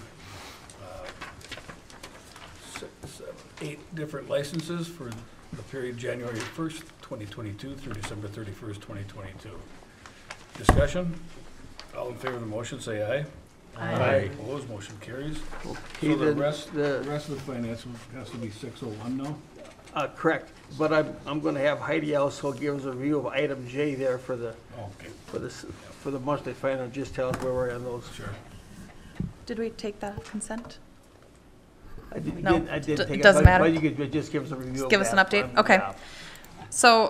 8 different licenses for the period January 1st, 2022 through December 31st, 2022. Discussion? All in favor of the motion, say aye. Aye. Opposed? Motion carries. Okay, So the then rest of the finance has to be 601 now? correct, but I'm gonna have Heidi also give us a review of item J there for the, Okay, for the monthly final, just tell us where we're on those. sure. Did we take that consent? I did No, take it. doesn't matter. But you could just give us a review of Give us an that. update? Okay. Yeah. So,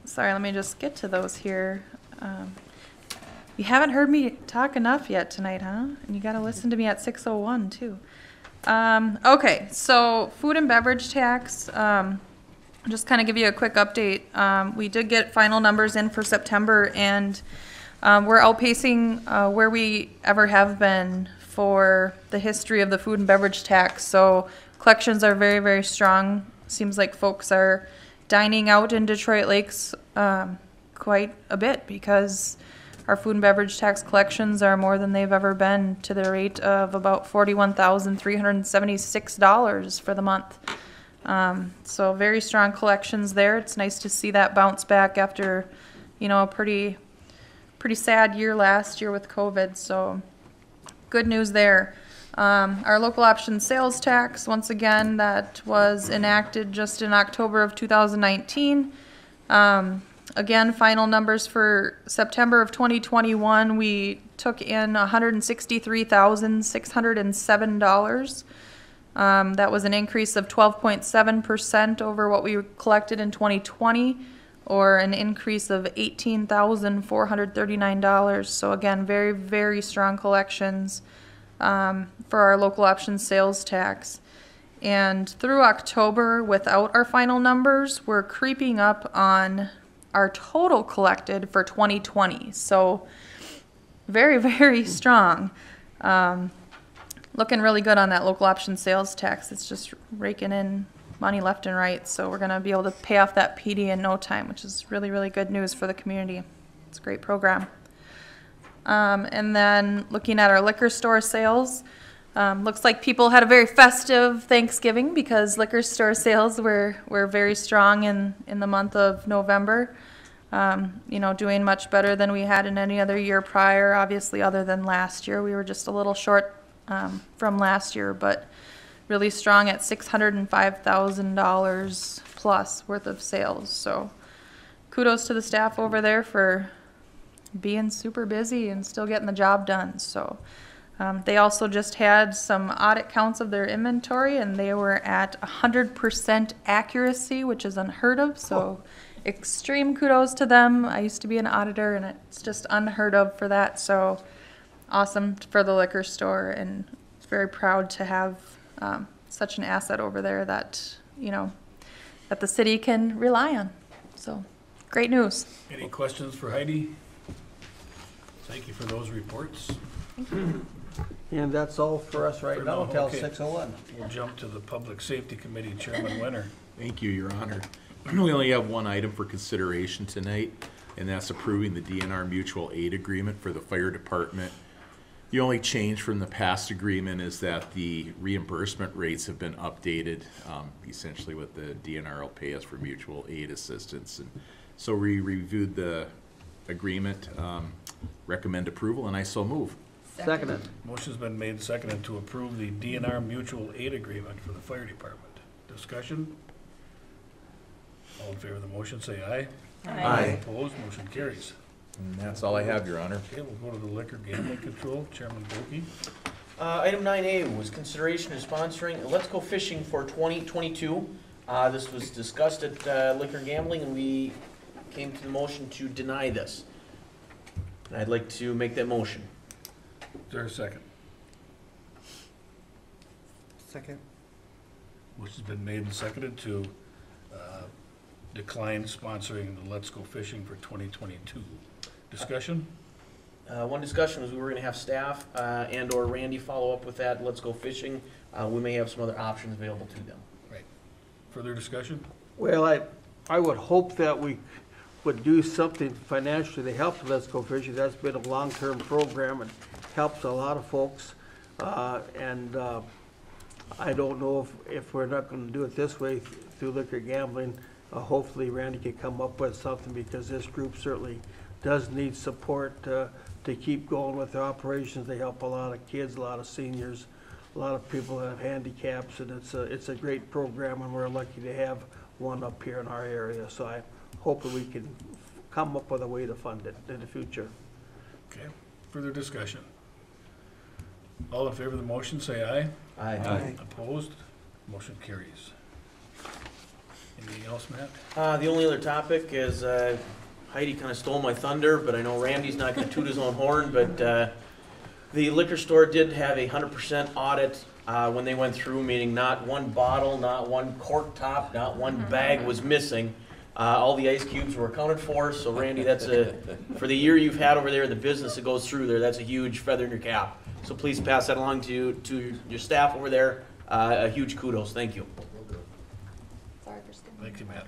sorry, let me just get to those here. You haven't heard me talk enough yet tonight, huh? And you gotta listen to me at 6:01 too. Okay, so food and beverage tax, just kind of give you a quick update. We did get final numbers in for September, and we're outpacing where we ever have been for the history of the food and beverage tax. So collections are very, very strong. Seems like folks are dining out in Detroit Lakes quite a bit because our food and beverage tax collections are more than they've ever been, to the rate of about $41,376 for the month. So very strong collections there. It's nice to see that bounce back after, a pretty sad year last year with COVID. So good news there. Our local option sales tax, once again, that was enacted just in October of 2019. Again, final numbers for September of 2021, we took in $163,607. That was an increase of 12.7% over what we collected in 2020, or an increase of $18,439. So again, very, very strong collections for our local option sales tax. And through October, without our final numbers, we're creeping up on our total collected for 2020. So very, very strong. Looking really good on that local option sales tax. It's just raking in money left and right. So we're going to be able to pay off that PD in no time, which is really, really good news for the community. It's a great program. And then looking at our liquor store sales, looks like people had a very festive Thanksgiving because liquor store sales were very strong in the month of November. Doing much better than we had in any other year prior, obviously, other than last year. We were just a little short from last year, but really strong at $605,000 plus worth of sales. So kudos to the staff over there for being super busy and still getting the job done. So they also just had some audit counts of their inventory, and they were at 100% accuracy, which is unheard of. So extreme kudos to them. I used to be an auditor, and it's just unheard of for that. So awesome for the liquor store, and very proud to have such an asset over there that, that the city can rely on. So, great news. Any questions for Heidi? Thank you for those reports. And that's all for us right For now now, until okay. 6:01. We'll jump to the Public Safety Committee, Chairman Winter. Thank you, Your Honor. We only have one item for consideration tonight, and that's approving the DNR mutual aid agreement for the fire department. The only change from the past agreement is that the reimbursement rates have been updated, essentially what the DNR will pay us for mutual aid assistance. And so we reviewed the agreement, recommend approval, and I so move. Seconded. Motion's been made and seconded to approve the DNR mutual aid agreement for the fire department. Discussion? All in favor of the motion, say aye. Aye. Opposed, motion carries. And that's all I have, Your Honor. Okay, we'll go to the Liquor Gambling Control, Chairman Bulkey. Item 9A was consideration of sponsoring Let's Go Fishing for 2022. This was discussed at Liquor Gambling, and we came to the motion to deny this. And I'd like to make that motion. Is there a second? Second. Motion's been made and seconded to decline sponsoring the Let's Go Fishing for 2022. Discussion? One discussion was we were going to have staff and or Randy follow up with that Let's Go Fishing. We may have some other options available to them. Right. Further discussion? Well, I would hope that we would do something financially to help Let's Go Fishing. That's been a long-term program and helps a lot of folks. I don't know if we're not going to do it this way through Liquor Gambling. Hopefully Randy can come up with something, because this group certainly does need support to keep going with their operations. They help a lot of kids, a lot of seniors, a lot of people that have handicaps, and it's a great program, and we're lucky to have one up here in our area. So I hope that we can come up with a way to fund it in the future. Okay. Further discussion? All in favor of the motion, say aye. Aye. Opposed? Motion carries. Anything else, Matt? The only other topic is Heidi kind of stole my thunder, but I know Randy's not going to toot his own horn, but the liquor store did have a 100% audit when they went through, meaning not one bottle, not one cork top, not one bag was missing. All the ice cubes were accounted for, so Randy, that's for the year you've had over there, the business that goes through there, that's a huge feather in your cap. So please pass that along to your staff over there. A huge kudos. Thank you. Thank you, Matt.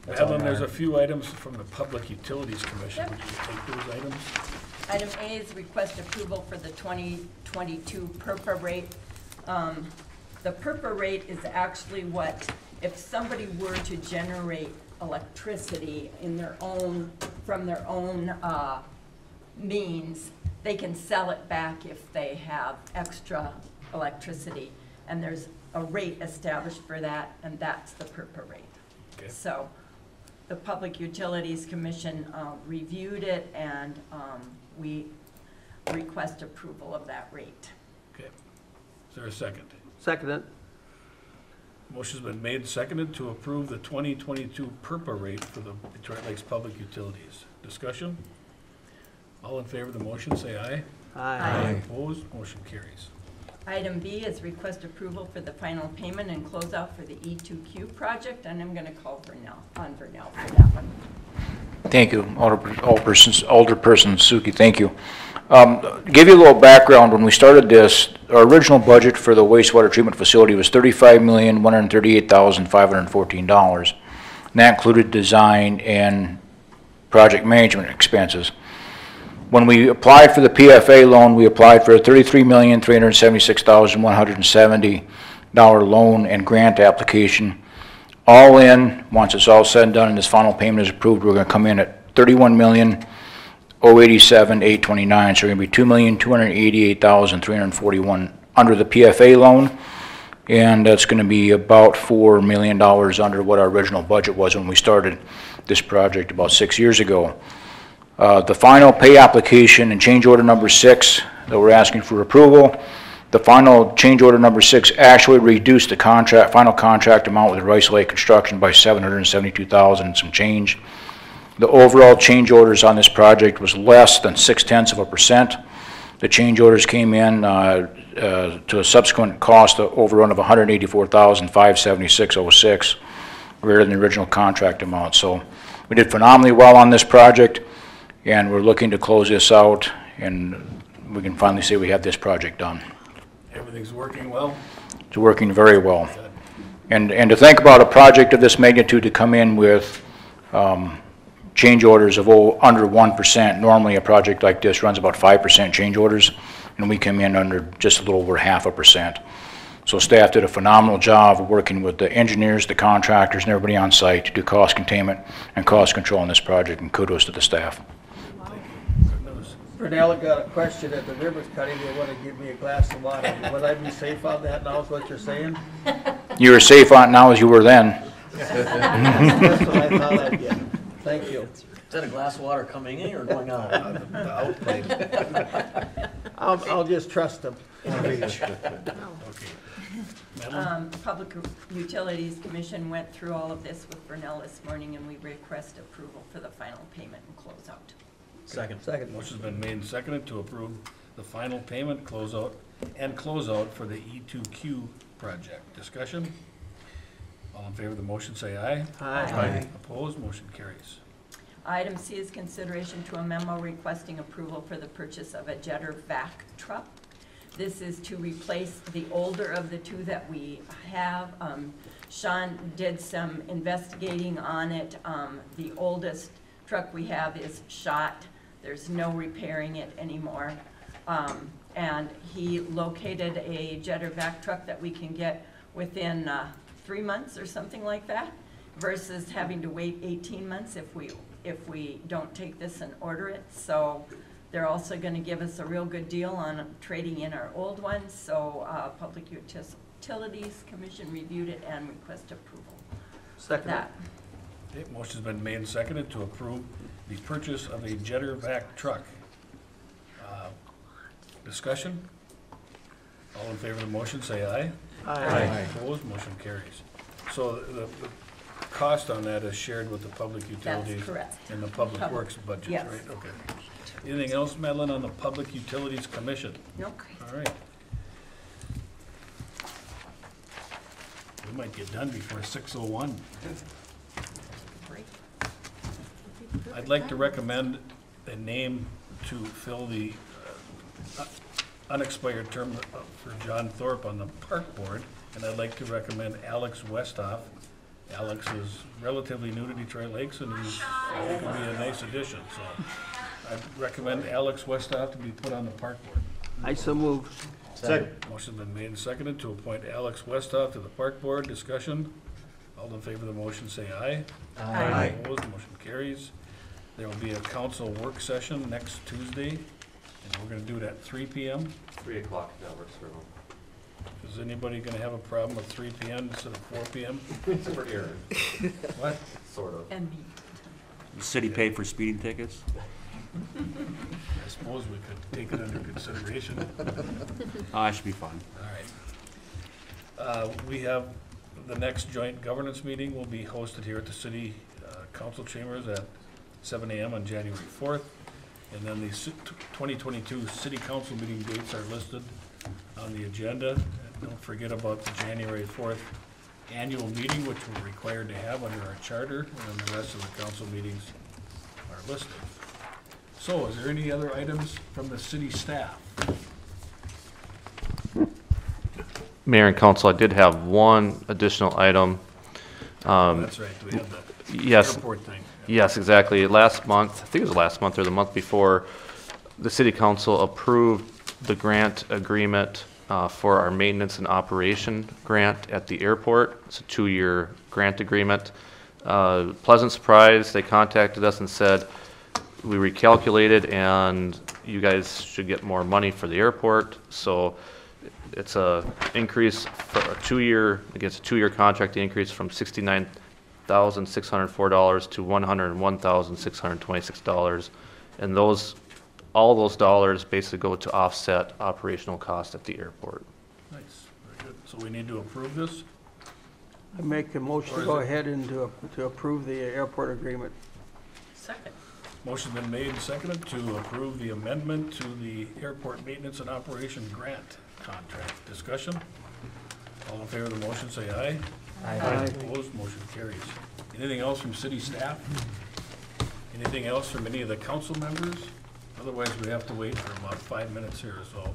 Evelyn, there's a few items from the Public Utilities Commission. Yep. Would you take those items? Item A is request approval for the 2022 PERPA rate. The PERPA rate is actually what, if somebody were to generate electricity in their own, from their own means, they can sell it back if they have extra electricity. And there's a rate established for that, and that's the PERPA rate. Okay. So the Public Utilities Commission reviewed it, and we request approval of that rate. Okay. Is there a second? Seconded. Motion's been made and seconded to approve the 2022 PERPA rate for the Detroit Lakes Public Utilities. Discussion? All in favor of the motion, say aye. Aye. Opposed? Motion carries. Item B is request approval for the final payment and closeout for the E2Q project, and I'm going to call Vernell for that one. Thank you, Alderperson Suki, thank you. Give you a little background, when we started this, our original budget for the wastewater treatment facility was $35,138,514. And that included design and project management expenses. When we applied for the PFA loan, we applied for a $33,376,170 loan and grant application. All in, once it's all said and done and this final payment is approved, we're going to come in at $31,087,829. So we're going to be $2,288,341 under the PFA loan, and that's going to be about $4 million under what our original budget was when we started this project about 6 years ago. The final pay application and change order number 6 that we're asking for approval, the final change order number 6 actually reduced the final contract amount with Westlake Construction by $772,000 and some change. The overall change orders on this project was less than 0.6%. The change orders came in to a subsequent cost overrun of $184,576.06. greater than the original contract amount. So we did phenomenally well on this project, and we're looking to close this out, and we can finally say we have this project done. Everything's working well? It's working very well. And to think about a project of this magnitude to come in with change orders of under 1%. Normally a project like this runs about 5% change orders, and we come in under just a little over 0.5%. So staff did a phenomenal job of working with the engineers, the contractors, and everybody on site to do cost containment and cost control on this project, and kudos to the staff. Brunella got a question at the river's cutting. They want to give me a glass of water. Would I be safe on that now is what you're saying? You're as safe on it now as you were then. That's what I thought I'd get. Thank you. Is that a glass of water coming in or going out? I'll just trust them. Public Utilities Commission went through all of this with Brunel this morning, and we request approval for the final payment and closeout. Second. Motion's been made and seconded to approve the final payment, closeout for the E2Q project. Discussion? All in favor of the motion say aye. Aye. Opposed? Motion carries. Item C is consideration to a memo requesting approval for the purchase of a Hvac truck. This is to replace the older of the two that we have. Sean did some investigating on it. The oldest truck we have is shot. There's no repairing it anymore. And he located a Hvac truck that we can get within 3 months or something like that, versus having to wait 18 months if we don't take this and order it. So they're also going to give us a real good deal on trading in our old ones. So Public Utilities Commission reviewed it and request approval. Second. That. Okay, motion's been made and seconded to approve the purchase of a Hvac truck. Discussion? All in favor of the motion say aye. Aye. Opposed? Motion carries. So the cost on that is shared with the public utilities. That's correct. And the public works budget, Yes. right? Okay. Anything else, Madeline, on the Public Utilities Commission? Nope. All right. We might get done before 6:01. I'd like to recommend a name to fill the unexpired term for John Thorpe on the Park Board, and I'd like to recommend Alex Westhoff. Alex is relatively new to Detroit Lakes, and he could be a nice addition, so I'd recommend Alex Westhoff to be put on the Park Board. I so move. Second. Motion's been made and seconded to appoint Alex Westhoff to the Park Board. Discussion? All in favor of the motion say aye. Aye. Opposed? Motion carries. There will be a council work session next Tuesday, and we're gonna do it at 3 p.m. 3 o'clock, that works for them. Is anybody gonna have a problem with 3 p.m. instead of 4 p.m.? It's for Aaron. What? Sort of. And me. The city pay for speeding tickets? I suppose we could take it under consideration. Oh, that should be fun. All right. We have, the next joint governance meeting will be hosted here at the city council chambers at 7 a.m. on January 4th. And then the 2022 city council meeting dates are listed on the agenda. And don't forget about the January 4th annual meeting, which we're required to have under our charter, and then the rest of the council meetings are listed. So, is there any other items from the city staff? Mayor and council, I did have one additional item. That's right, we have the Yes. airport thing. Yes, exactly. Last month, I think it was last month or the month before, the city council approved the grant agreement for our maintenance and operation grant at the airport. It's a 2-year grant agreement. Pleasant surprise, they contacted us and said, we recalculated and you guys should get more money for the airport. So it's a increase for a 2-year, against a 2-year contract, the increase from $69,604 to $101,626. And all those dollars basically go to offset operational costs at the airport. Nice, very good. So we need to approve this? I make a motion to go ahead and to approve the airport agreement. Second. Motion's been made and seconded to approve the amendment to the airport maintenance and operation grant contract. Discussion? All in favor of the motion say aye. Aye. Opposed, motion carries. Anything else from city staff? Anything else from any of the council members? Otherwise, we have to wait for about 5 minutes here or so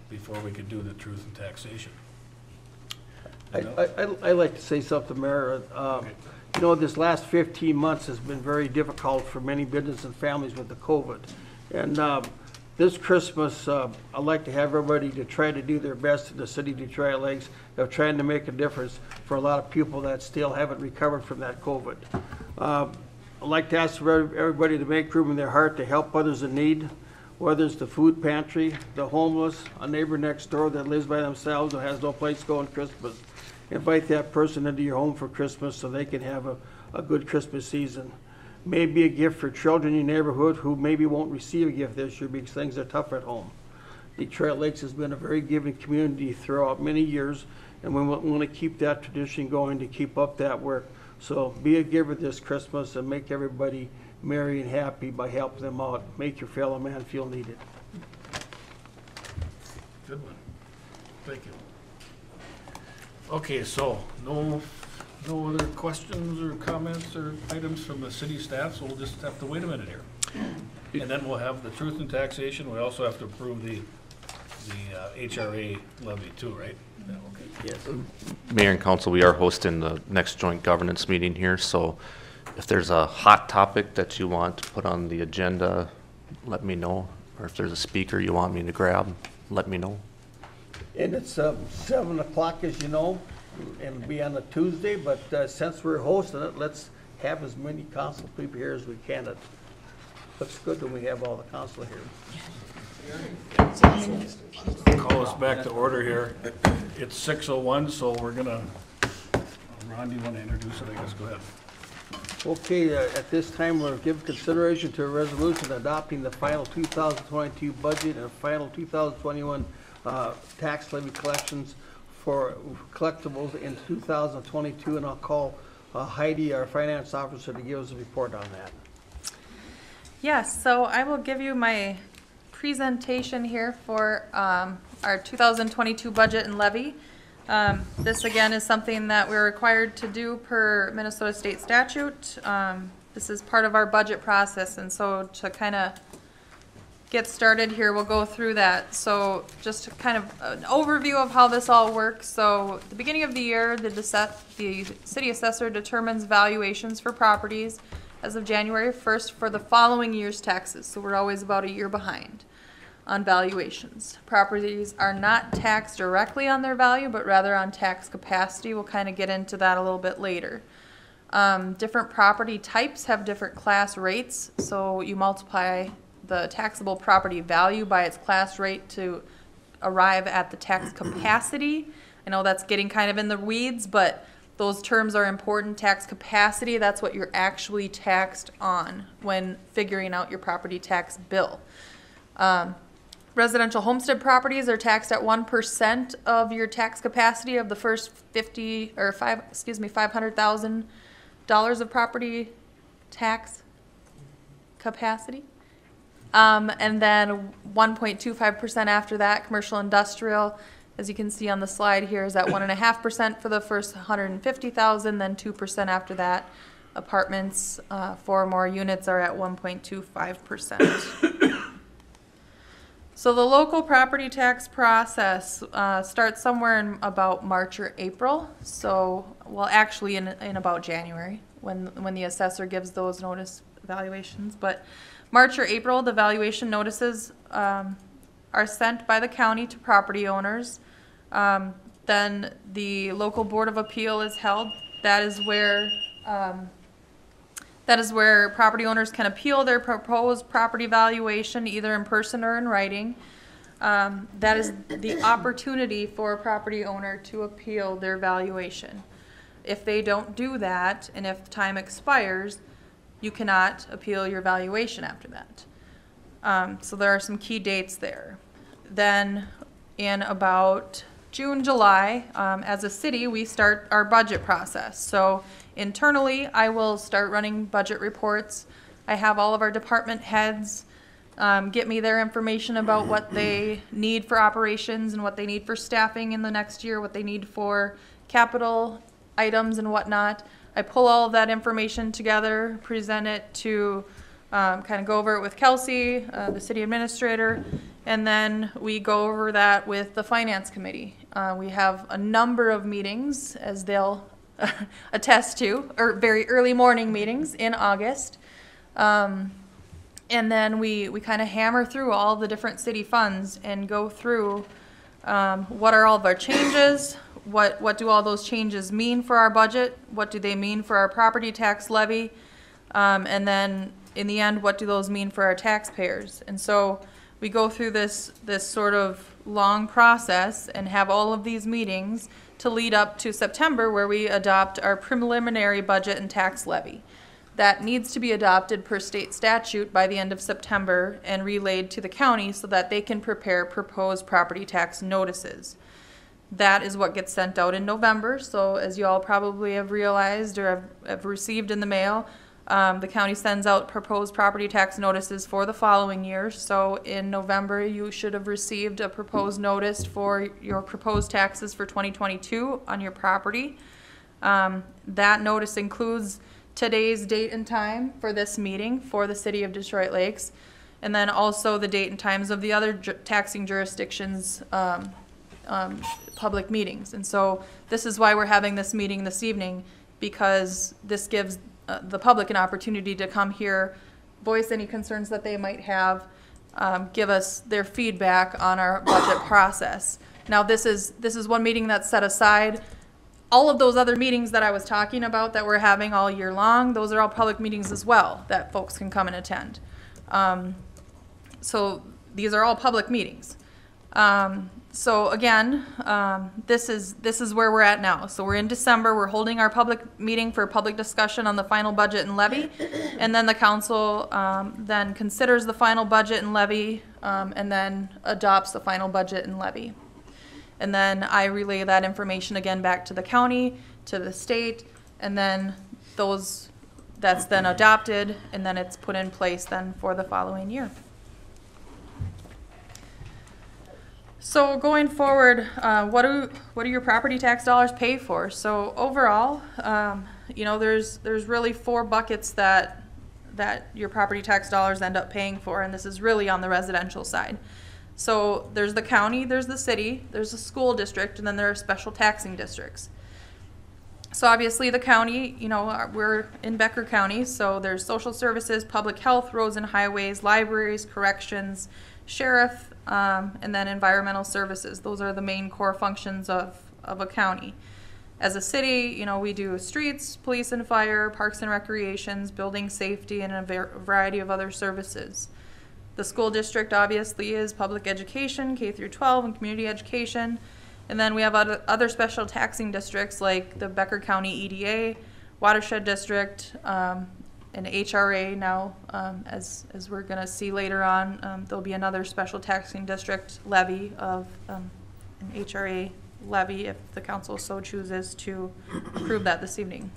before we could do the truth and taxation. I'd like to say something, Mayor. You know, this last 15 months has been very difficult for many businesses and families with the COVID. And this Christmas, I'd like to have everybody to try to do their best in the city of Detroit Lakes of trying to make a difference for a lot of people that still haven't recovered from that COVID. I'd like to ask everybody to make room in their heart to help others in need, whether it's the food pantry, the homeless, a neighbor next door that lives by themselves or has no place to go on Christmas. Invite that person into your home for Christmas so they can have a good Christmas season. Maybe a gift for children in your neighborhood who maybe won't receive a gift this year because things are tough at home. Detroit Lakes has been a very giving community throughout many years, and we want to keep that tradition going to keep up that work. So be a giver this Christmas and make everybody merry and happy by helping them out. Make your fellow man feel needed. Good one. Thank you. Okay, so no other questions or comments or items from the city staff, so we'll just have to wait a minute here. And then we'll have the truth and taxation. We also have to approve the HRA levy too, right? Yeah, okay. Yes. Mayor and council, we are hosting the next joint governance meeting here, so if there's a hot topic that you want to put on the agenda, let me know. Or if there's a speaker you want me to grab, let me know. And it's 7 o'clock, as you know, and it'll be on a Tuesday, but since we're hosting it, let's have as many council people here as we can. It looks good when we have all the council here. Call us back to order here. It's 6:01, so we're gonna, Ron, do you want to introduce it? I guess, go ahead. Okay, at this time, we'll give consideration to a resolution adopting the final 2022 budget and final 2021 tax levy collections for collectibles in 2022, and I'll call Heidi, our finance officer, to give us a report on that. Yes, so I will give you my presentation here for our 2022 budget and levy. This again is something that we're required to do per Minnesota state statute. This is part of our budget process, and so to kind of get started here, we'll go through that. So just kind of an overview of how this all works. So at the beginning of the year, the city assessor determines valuations for properties as of January 1st for the following year's taxes. So we're always about a year behind on valuations. Properties are not taxed directly on their value, but rather on tax capacity. We'll kind of get into that a little bit later. Different property types have different class rates, so you multiply the taxable property value by its class rate to arrive at the tax capacity. I know that's getting kind of in the weeds, but those terms are important. Tax capacity, that's what you're actually taxed on when figuring out your property tax bill. Residential homestead properties are taxed at 1% of your tax capacity of the first $500,000 of property tax capacity. And then 1.25% after that. Commercial industrial, as you can see on the slide here, is at 1.5% for the first 150,000, then 2% after that. Apartments, 4 more units are at 1.25%. So the local property tax process starts somewhere in about March or April. So, well, actually in about January when the assessor gives those notice valuations. But March or April, the valuation notices are sent by the county to property owners. Then the local board of appeal is held. That is where property owners can appeal their proposed property valuation either in person or in writing. That is the opportunity for a property owner to appeal their valuation. If they don't do that, and if time expires, you cannot appeal your valuation after that. So there are some key dates there. Then in about June, July, as a city, we start our budget process. So internally, I will start running budget reports. I have all of our department heads get me their information about what they need for operations and what they need for staffing in the next year, what they need for capital items and whatnot. I pull all of that information together, present it to kind of go over it with Kelsey, the city administrator, and then we go over that with the finance committee. We have a number of meetings, as they'll attest to, or very early morning meetings in August. And then we kind of hammer through all the different city funds and go through what are all of our changes, what do all those changes mean for our budget, what do they mean for our property tax levy, and then in the end, what do those mean for our taxpayers? And so we go through this sort of long process and have all of these meetings to lead up to September, where we adopt our preliminary budget and tax levy. That needs to be adopted per state statute by the end of September and relayed to the county so that they can prepare proposed property tax notices. That is what gets sent out in November. So as you all probably have realized or have received in the mail, the county sends out proposed property tax notices for the following year. So in November, you should have received a proposed notice for your proposed taxes for 2022 on your property. That notice includes today's date and time for this meeting for the city of Detroit Lakes, and then also the date and times of the other taxing jurisdictions' public meetings. And so this is why we're having this meeting this evening, because this gives the public an opportunity to come here, voice any concerns that they might have, give us their feedback on our budget process. Now this is one meeting that's set aside. All of those other meetings that I was talking about that we're having all year long, those are all public meetings as well that folks can come and attend. So these are all public meetings. So again, this is where we're at now. So we're in December, we're holding our public meeting for public discussion on the final budget and levy, and then the council then considers the final budget and levy, and then adopts the final budget and levy. And then I relay that information again back to the county, to the state, and then that's then adopted, and then it's put in place then for the following year. So going forward, what do your property tax dollars pay for? So overall, you know, there's really 4 buckets that your property tax dollars end up paying for, and this is really on the residential side. So there's the county, there's the city, there's the school district, and then there are special taxing districts. So obviously the county, you know, we're in Becker County, so there's social services, public health, roads and highways, libraries, corrections, sheriff, and then environmental services. Those are the main core functions of a county. As a city, you know, we do streets, police and fire, parks and recreations, building safety, and a variety of other services. The school district obviously is public education, K through 12, and community education. And then we have other special taxing districts like the Becker County EDA, Watershed District, and HRA now, as we're going to see later on, there'll be another special taxing district levy of an HRA levy if the council so chooses to approve that this evening.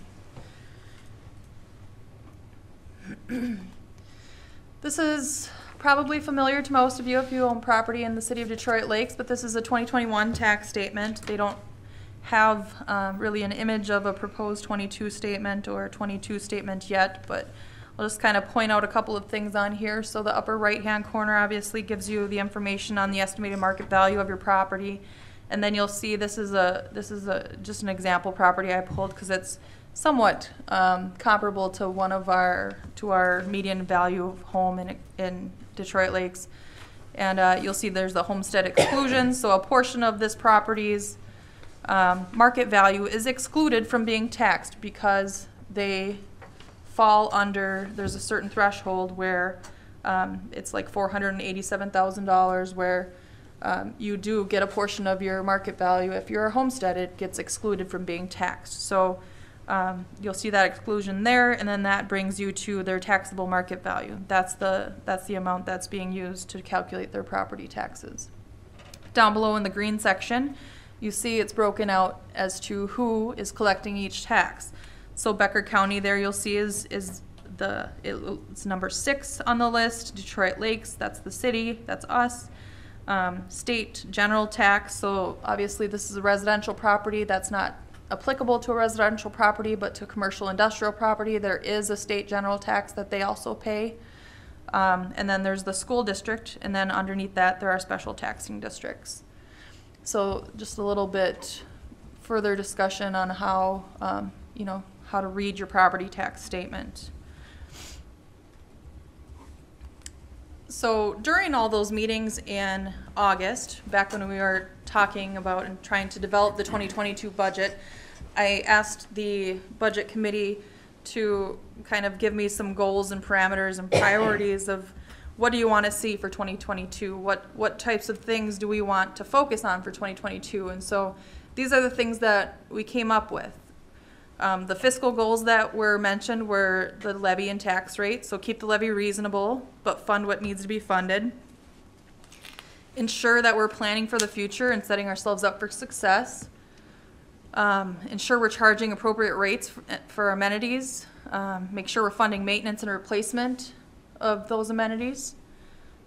This is probably familiar to most of you if you own property in the city of Detroit Lakes, but this is a 2021 tax statement. They don't have really an image of a proposed 22 statement or a 22 statement yet, but I'll just kind of point out a couple of things on here. So the upper right hand corner obviously gives you the information on the estimated market value of your property, and then you'll see this is just an example property I pulled because it's somewhat comparable to our median value of home in Detroit Lakes. And you'll see there's the Homestead Exclusion, so a portion of this property's market value is excluded from being taxed because they fall under, there's a certain threshold where it's like $487,000 where you do get a portion of your market value. If you're a homestead, it gets excluded from being taxed. So you'll see that exclusion there, and then that brings you to their taxable market value. That's the amount that's being used to calculate their property taxes. Down below in the green section, you see it's broken out as to who is collecting each tax. So Becker County there you'll see it's number 6 on the list. Detroit Lakes, that's the city, that's us. State general tax, so obviously this is a residential property that's not applicable to a residential property, but to commercial industrial property, there is a state general tax that they also pay. And then there's the school district, and then underneath that there are special taxing districts. So just a little bit further discussion on how, you know, how to read your property tax statement. So during all those meetings in August, back when we were talking about and trying to develop the 2022 budget, I asked the budget committee to kind of give me some goals and parameters and priorities of what do you want to see for 2022? What types of things do we want to focus on for 2022? And so these are the things that we came up with. The fiscal goals that were mentioned were the levy and tax rate. So keep the levy reasonable, but fund what needs to be funded. Ensure that we're planning for the future and setting ourselves up for success. Ensure we're charging appropriate rates for amenities. Make sure we're funding maintenance and replacement of those amenities.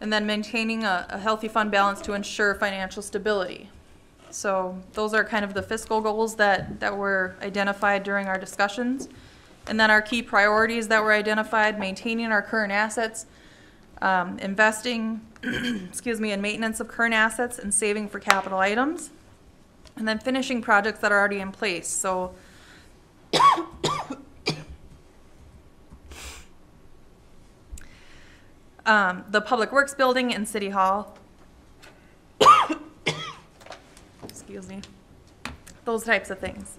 And then maintaining a healthy fund balance to ensure financial stability. So those are kind of the fiscal goals that were identified during our discussions. And then our key priorities that were identified: maintaining our current assets, investing excuse me, in maintenance of current assets, and saving for capital items. And then finishing projects that are already in place. So the Public Works Building in City Hall, excuse me, those types of things.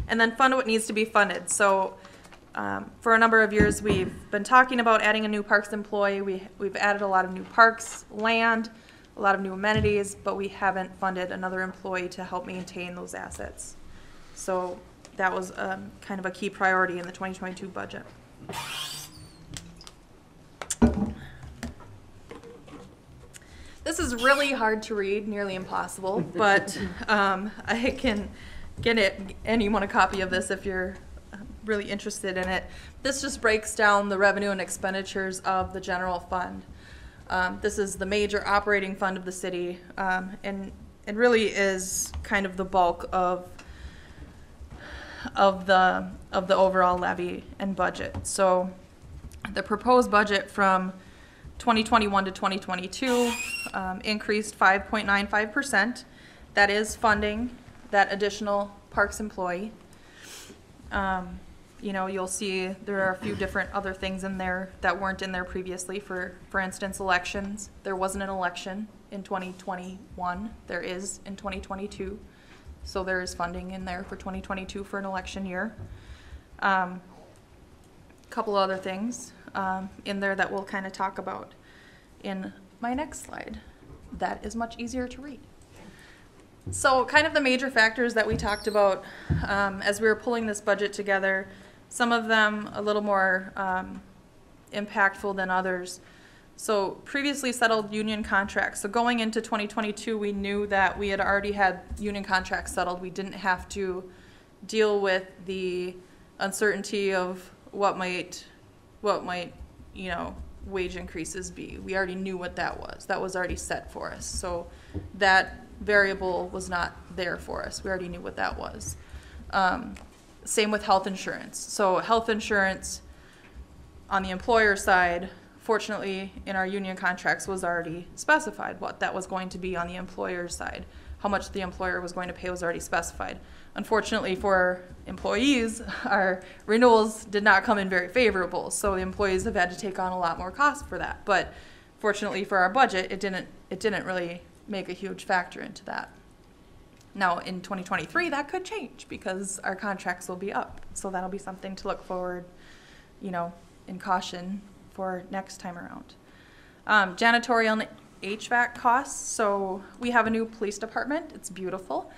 And then fund what needs to be funded. So for a number of years we've been talking about adding a new parks employee. We've added a lot of new parks, land, a lot of new amenities, but we haven't funded another employee to help maintain those assets. So that was kind of a key priority in the 2022 budget. This is really hard to read, nearly impossible, but I can get it, and you want a copy of this if you're really interested in it. This just breaks down the revenue and expenditures of the general fund. This is the major operating fund of the city, and it really is kind of the bulk of the overall levy and budget. So the proposed budget from 2021 to 2022 increased 5.95%. That is funding that additional parks employee. You know, you'll see there are a few different other things in there that weren't in there previously. For instance, elections. There wasn't an election in 2021. There is in 2022. So there is funding in there for 2022 for an election year. Couple other things in there that we'll kind of talk about in my next slide. That is much easier to read. So kind of the major factors that we talked about as we were pulling this budget together, some of them a little more impactful than others. So previously settled union contracts. So going into 2022, we knew that we had already had union contracts settled. We didn't have to deal with the uncertainty of what might, you know, wage increases be. We already knew what that was. That was already set for us. So that variable was not there for us. We already knew what that was. Same with health insurance. So health insurance on the employer side, fortunately in our union contracts, was already specified what that was going to be on the employer side. How much the employer was going to pay was already specified. Unfortunately for employees, our renewals did not come in very favorable, so the employees have had to take on a lot more cost for that. But fortunately for our budget, it didn't really make a huge factor into that. Now in 2023, that could change because our contracts will be up, so that'll be something to look forward, you know, in caution for next time around. Janitorial and HVAC costs. So we have a new police department. It's beautiful.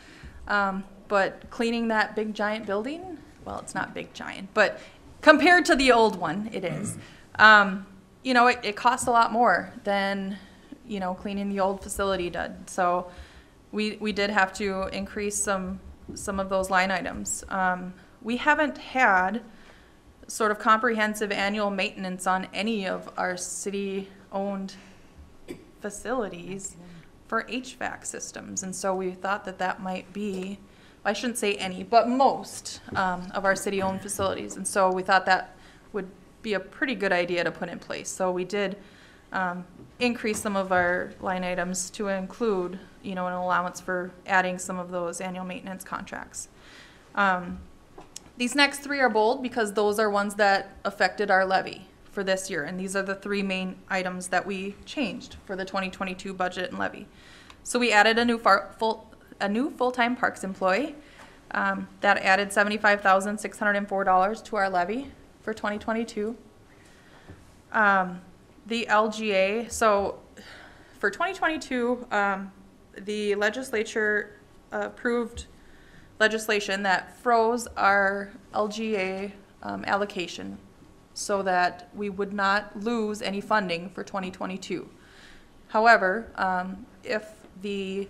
But cleaning that big giant building, well, it's not big giant, but compared to the old one, it is. You know, it costs a lot more than, you know, cleaning the old facility did. So we did have to increase some of those line items. We haven't had sort of comprehensive annual maintenance on any of our city-owned facilities for HVAC systems, and so we thought that that might be I shouldn't say any, but most of our city-owned facilities. And so we thought that would be a pretty good idea to put in place. So we did increase some of our line items to include, you know, an allowance for adding some of those annual maintenance contracts. These next three are bold because those are ones that affected our levy for this year. And these are the three main items that we changed for the 2022 budget and levy. So we added a new full-time parks employee. That added $75,604 to our levy for 2022. The LGA, so for 2022, the legislature approved legislation that froze our LGA allocation so that we would not lose any funding for 2022. However, if the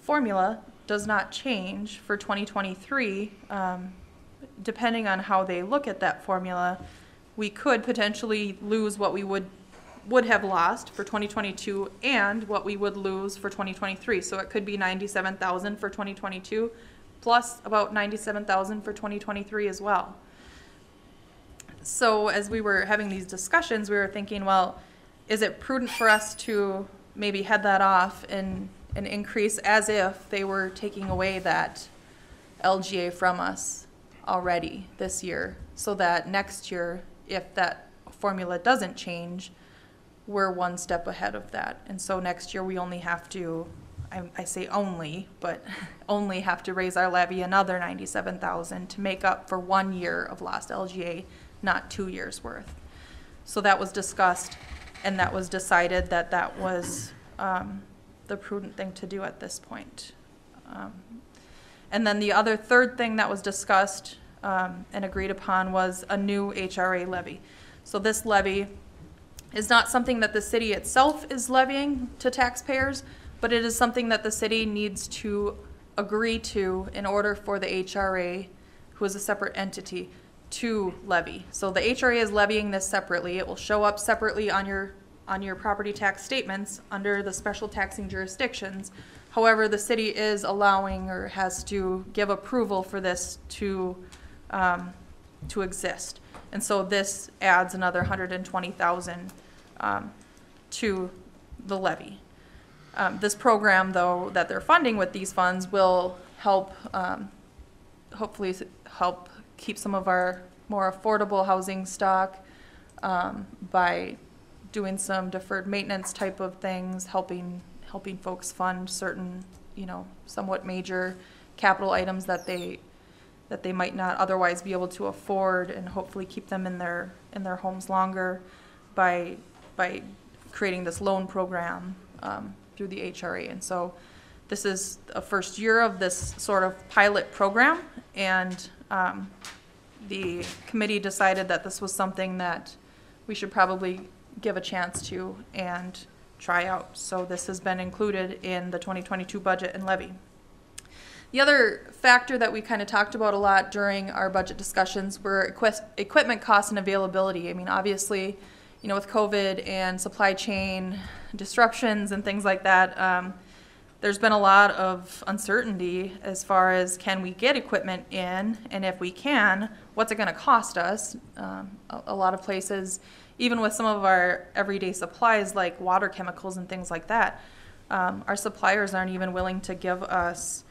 formula does not change for 2023, depending on how they look at that formula, we could potentially lose what we would have lost for 2022 and what we would lose for 2023. So it could be $97,000 for 2022 plus about $97,000 for 2023 as well. So as we were having these discussions, we were thinking, well, is it prudent for us to maybe head that off and increase as if they were taking away that LGA from us already this year, so that next year, if that formula doesn't change, we're one step ahead of that. And so next year we only have to, I say only, but only have to raise our levy another $97,000 to make up for 1 year of lost LGA, not 2 years worth. So that was discussed, and that was decided that that was the prudent thing to do at this point. And then the other third thing that was discussed and agreed upon was a new HRA levy. So this levy is not something that the city itself is levying to taxpayers, but it is something that the city needs to agree to in order for the HRA, who is a separate entity, to levy. So the HRA is levying this separately. It will show up separately on your property tax statements under the special taxing jurisdictions. However, the city is allowing or has to give approval for this to exist. And so this adds another $120,000 to the levy. This program, though, that they're funding with these funds will help, hopefully help keep some of our more affordable housing stock by doing some deferred maintenance type of things, helping folks fund certain, you know, somewhat major capital items that they might not otherwise be able to afford, and hopefully keep them in their homes longer by creating this loan program through the HRA. And so this is a first year of this sort of pilot program, and the committee decided that this was something that we should probably give a chance to and try out. So this has been included in the 2022 budget and levy. The other factor that we kind of talked about a lot during our budget discussions were equipment costs and availability. I mean, obviously, you know, with COVID and supply chain disruptions and things like that, there's been a lot of uncertainty as far as can we get equipment in, and if we can, what's it going to cost us? A lot of places, even with some of our everyday supplies like water chemicals and things like that, our suppliers aren't even willing to give us,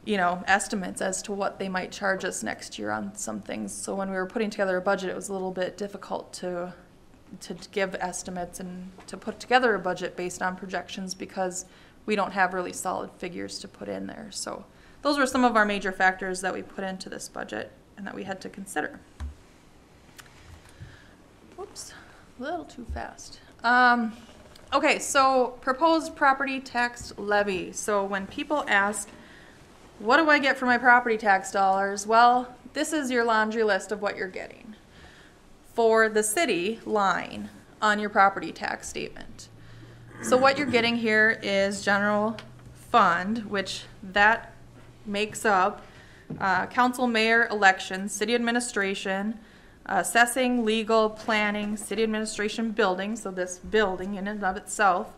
you know, estimates as to what they might charge us next year on some things. So when we were putting together a budget, it was a little bit difficult to give estimates and to put together a budget based on projections because we don't have really solid figures to put in there. So those were some of our major factors that we put into this budget and that we had to consider. Whoops, a little too fast. Okay, so proposed property tax levy. So when people ask, what do I get for my property tax dollars? Well, this is your laundry list of what you're getting for the city line on your property tax statement. So what you're getting here is general fund, which that makes up council, mayor, elections, city administration, assessing, legal, planning, city administration, building, so this building in and of itself,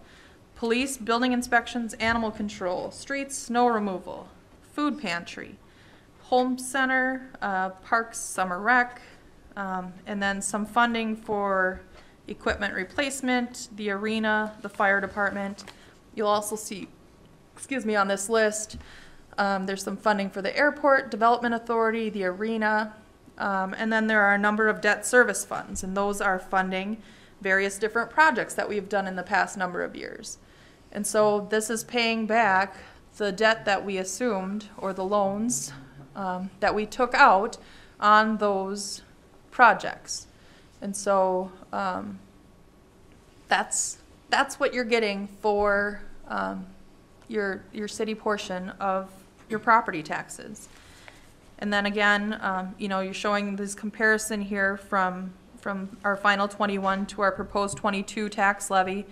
police, building inspections, animal control, streets, snow removal, food pantry, home center, parks, summer rec, and then some funding for equipment replacement, the arena, the fire department. You'll also see, on this list, there's some funding for the airport, development authority, the arena, and then there are a number of debt service funds, and those are funding various different projects that we've done in the past number of years. And so this is paying back the debt that we assumed, or the loans that we took out on those projects. And so that's what you're getting for your city portion of your property taxes. And then again, you're showing this comparison here from our final 21 to our proposed 22 tax levy.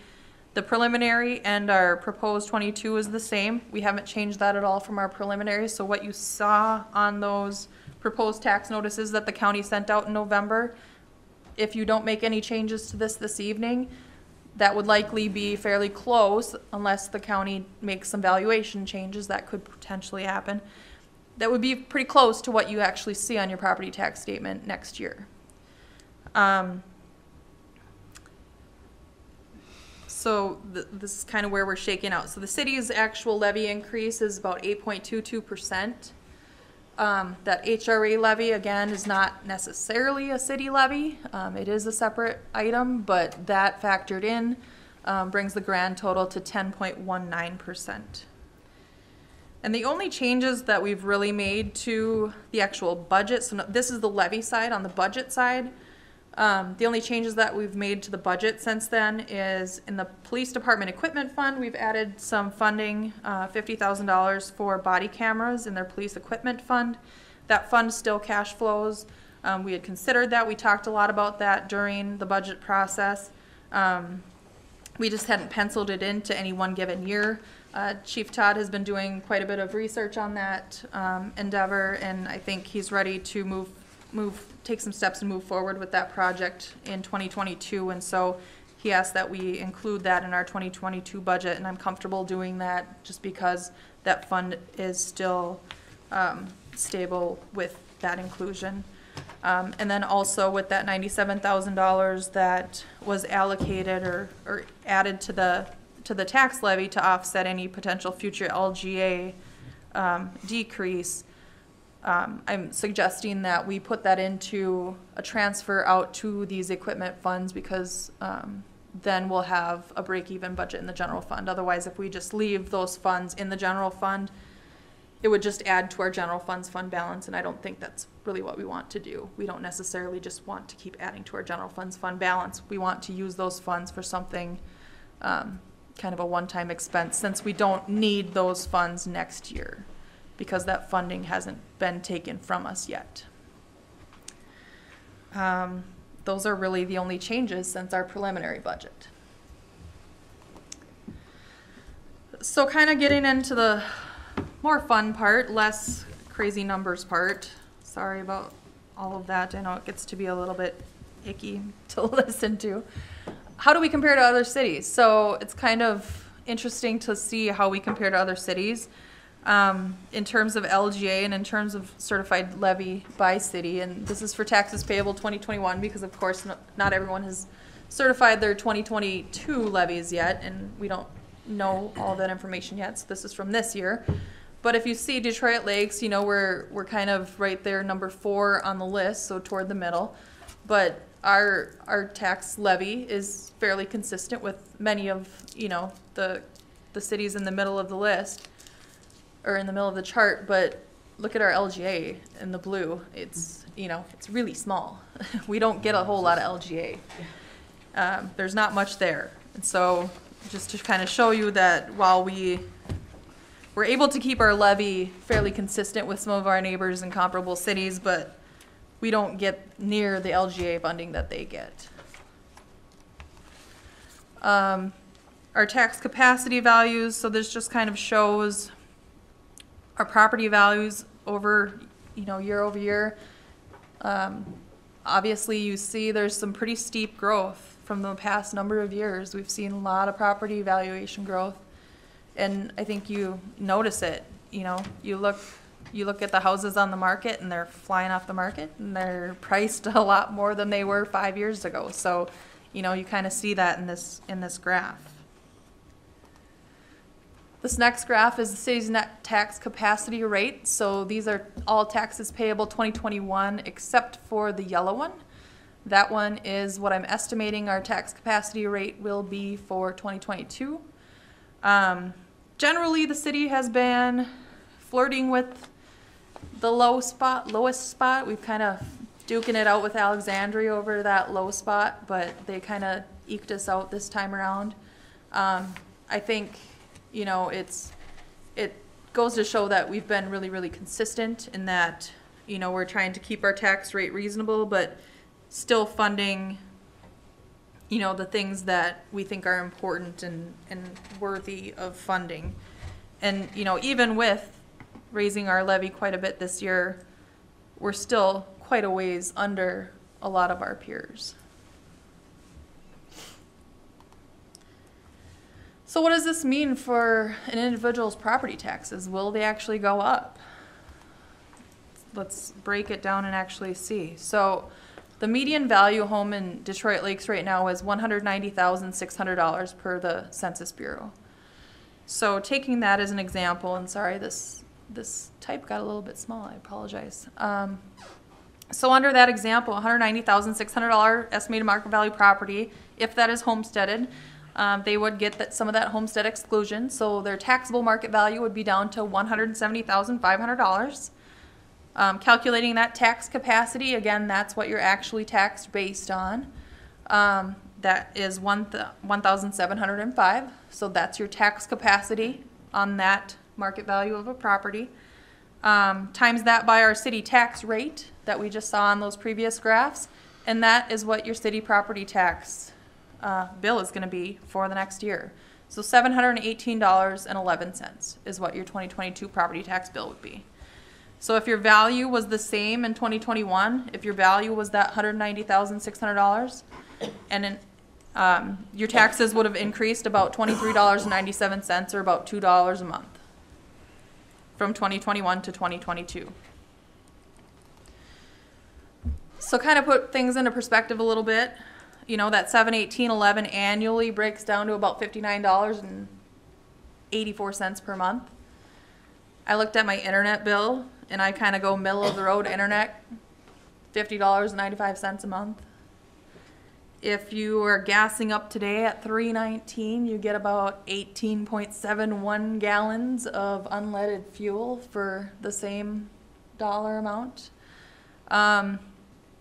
The preliminary and our proposed 22 is the same. We haven't changed that at all from our preliminary. So what you saw on those proposed tax notices that the county sent out in November, if you don't make any changes to this evening, that would likely be fairly close unless the county makes some valuation changes. That could potentially happen. That would be pretty close to what you actually see on your property tax statement next year. So this is kind of where we're shaking out. So the city's actual levy increase is about 8.22%. That HRA levy, again, is not necessarily a city levy. It is a separate item, but that factored in brings the grand total to 10.19%. And the only changes that we've really made to the actual budget, so this is the levy side. On the budget side, the only changes that we've made to the budget since then is in the police department equipment fund, we've added some funding, $50,000 for body cameras in their police equipment fund. That fund still cash flows. We had considered that. We talked a lot about that during the budget process. We just hadn't penciled it into any one given year. Chief Todd has been doing quite a bit of research on that endeavor, and I think he's ready to take some steps and move forward with that project in 2022. And so he asked that we include that in our 2022 budget, and I'm comfortable doing that just because that fund is still stable with that inclusion. And then also with that $97,000 that was allocated or added to the tax levy to offset any potential future LGA decrease, I'm suggesting that we put that into a transfer out to these equipment funds because then we'll have a break-even budget in the general fund. Otherwise, if we just leave those funds in the general fund, it would just add to our general funds fund balance, and I don't think that's really what we want to do. We don't necessarily just want to keep adding to our general funds fund balance. We want to use those funds for something kind of a one-time expense, since we don't need those funds next year because that funding hasn't been taken from us yet. Those are really the only changes since our preliminary budget. So kind of getting into the more fun part, less crazy numbers part. Sorry about all of that. I know it gets to be a little bit icky to listen to. How do we compare to other cities? So it's kind of interesting to see how we compare to other cities in terms of LGA and in terms of certified levy by city. And this is for taxes payable 2021 because, of course, not everyone has certified their 2022 levies yet, and we don't know all that information yet. So this is from this year. But if you see Detroit Lakes, you know, we're kind of right there, number 4 on the list, so toward the middle. But our tax levy is fairly consistent with many of, you know, the cities in the middle of the list, or in the middle of the chart. But look at our LGA in the blue. It's, you know, it's really small. We don't get a whole lot of LGA. There's not much there. And so just to kind of show you that while we're able to keep our levy fairly consistent with some of our neighbors in comparable cities, but we don't get near the LGA funding that they get. Our tax capacity values, so this just kind of shows our property values over, you know, year over year. Obviously you see there's some pretty steep growth from the past number of years. We've seen a lot of property valuation growth, and I think you notice it. you know, you look at the houses on the market and they're flying off the market and they're priced a lot more than they were 5 years ago. So, you know, you kind of see that in this graph. This next graph is the city's net tax capacity rate. So these are all taxes payable 2021 except for the yellow one. That one is what I'm estimating our tax capacity rate will be for 2022. Generally, the city has been flirting with the lowest spot. We've kind of duking it out with Alexandria over that low spot, but they kind of eked us out this time around. I think, you know, it goes to show that we've been really, really consistent in that, you know, we're trying to keep our tax rate reasonable, but still funding, you know, the things that we think are important and worthy of funding. And, you know, even with raising our levy quite a bit this year, we're still quite a ways under a lot of our peers. So what does this mean for an individual's property taxes? Will they actually go up? Let's break it down and actually see. So the median value home in Detroit Lakes right now is $190,600 per the Census Bureau. So taking that as an example, and sorry, this type got a little bit small, I apologize. So under that example, $190,600 estimated market value property, if that is homesteaded, they would get some of that homestead exclusion, so their taxable market value would be down to $170,500. Calculating that tax capacity, again, that's what you're actually taxed based on. That is 1,705, so that's your tax capacity on that market value of a property. Times that by our city tax rate that we just saw on those previous graphs, and that is what your city property tax bill is going to be for the next year. So $718.11 is what your 2022 property tax bill would be. So if your value was the same in 2021, if your value was that $190,600, and in, your taxes would have increased about $23.97 or about $2 a month from 2021 to 2022. So kind of put things into perspective a little bit. You know, that $718.11 annually breaks down to about $59.84 per month. I looked at my internet bill, and I kind of go middle of the road internet, $50.95 a month. If you are gassing up today at $3.19, you get about 18.71 gallons of unleaded fuel for the same dollar amount.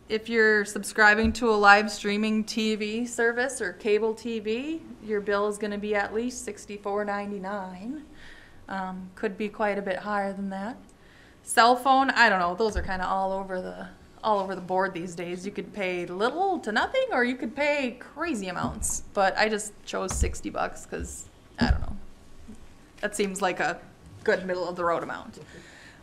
If you're subscribing to a live streaming TV service or cable TV, your bill is going to be at least $64.99. Could be quite a bit higher than that. Cell phone, I don't know. Those are kind of all over the board these days. You could pay little to nothing, or you could pay crazy amounts. But I just chose $60 because I don't know. That seems like a good middle of the road amount.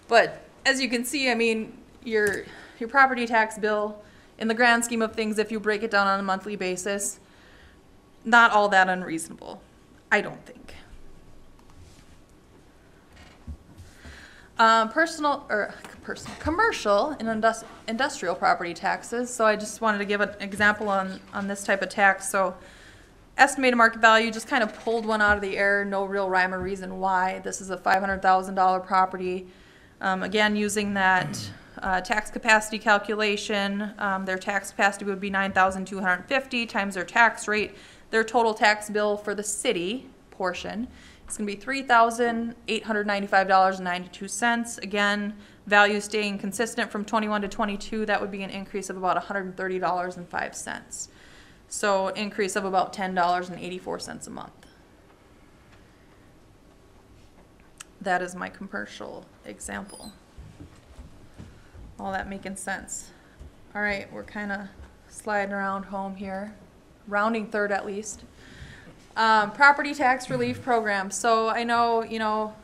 But as you can see, I mean, your property tax bill, in the grand scheme of things, if you break it down on a monthly basis, not all that unreasonable, I don't think. Commercial and industrial property taxes. So I just wanted to give an example on this type of tax. So estimated market value, just kind of pulled one out of the air, no real rhyme or reason why. This is a $500,000 property. Again, using that tax capacity calculation, their tax capacity would be $9,250 times their tax rate. Their total tax bill for the city portion is going to be $3,895.92. Again, value staying consistent from 21 to 22, that would be an increase of about $130.05. So increase of about $10.84 a month. That is my commercial example. All that making sense. All right, we're kind of sliding around home here, rounding third at least. Property tax relief program. So I know, you know,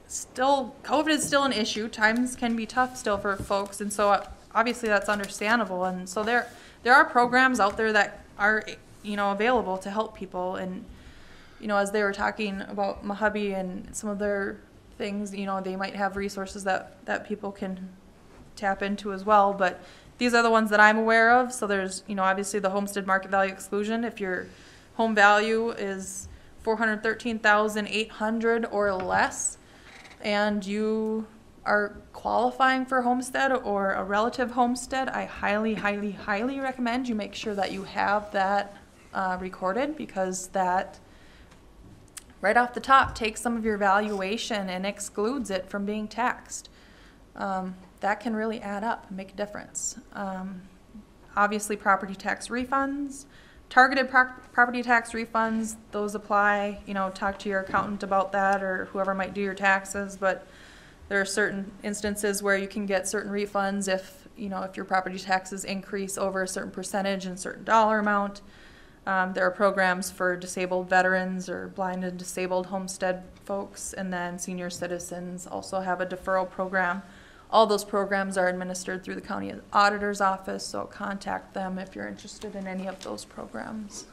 COVID is still an issue. Times can be tough still for folks, and so obviously that's understandable. And so there are programs out there that are, you know, available to help people. And, you know, as they were talking about my hubby and some of their things, you know, they might have resources that people can tap into as well, but these are the ones that I'm aware of. So there's, you know, obviously the homestead market value exclusion. If your home value is $413,800 or less, and you are qualifying for homestead or a relative homestead, I highly, highly, highly recommend you make sure that you have that recorded, because that right off the top takes some of your valuation and excludes it from being taxed. That can really add up and make a difference. Obviously, property tax refunds, targeted property tax refunds, those apply. You know, talk to your accountant about that, or whoever might do your taxes, but there are certain instances where you can get certain refunds if, you know, if your property taxes increase over a certain percentage and certain dollar amount. There are programs for disabled veterans or blind and disabled homestead folks, and then senior citizens also have a deferral program. All those programs are administered through the county auditor's office, so contact them if you're interested in any of those programs.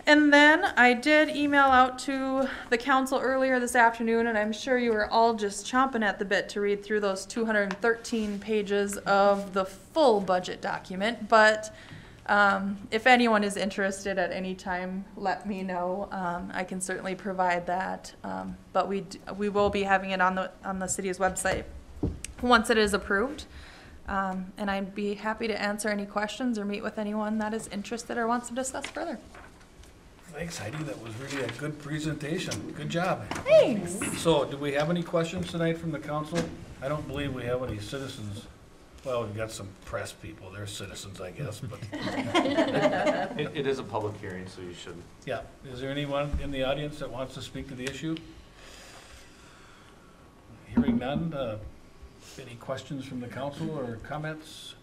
And then I did email out to the council earlier this afternoon, and I'm sure you were all just chomping at the bit to read through those 213 pages of the full budget document. But if anyone is interested at any time, let me know. I can certainly provide that. But we will be having it on the city's website once it is approved. And I'd be happy to answer any questions or meet with anyone that is interested or wants to discuss further. Thanks, Heidi. That was really a good presentation. Good job. Thanks. So, do we have any questions tonight from the council? I don't believe we have any citizens. Well, we've got some press people. They're citizens, I guess, but. It is a public hearing, so you should. Yeah. Is there anyone in the audience that wants to speak to the issue? Hearing none. Any questions from the council or comments?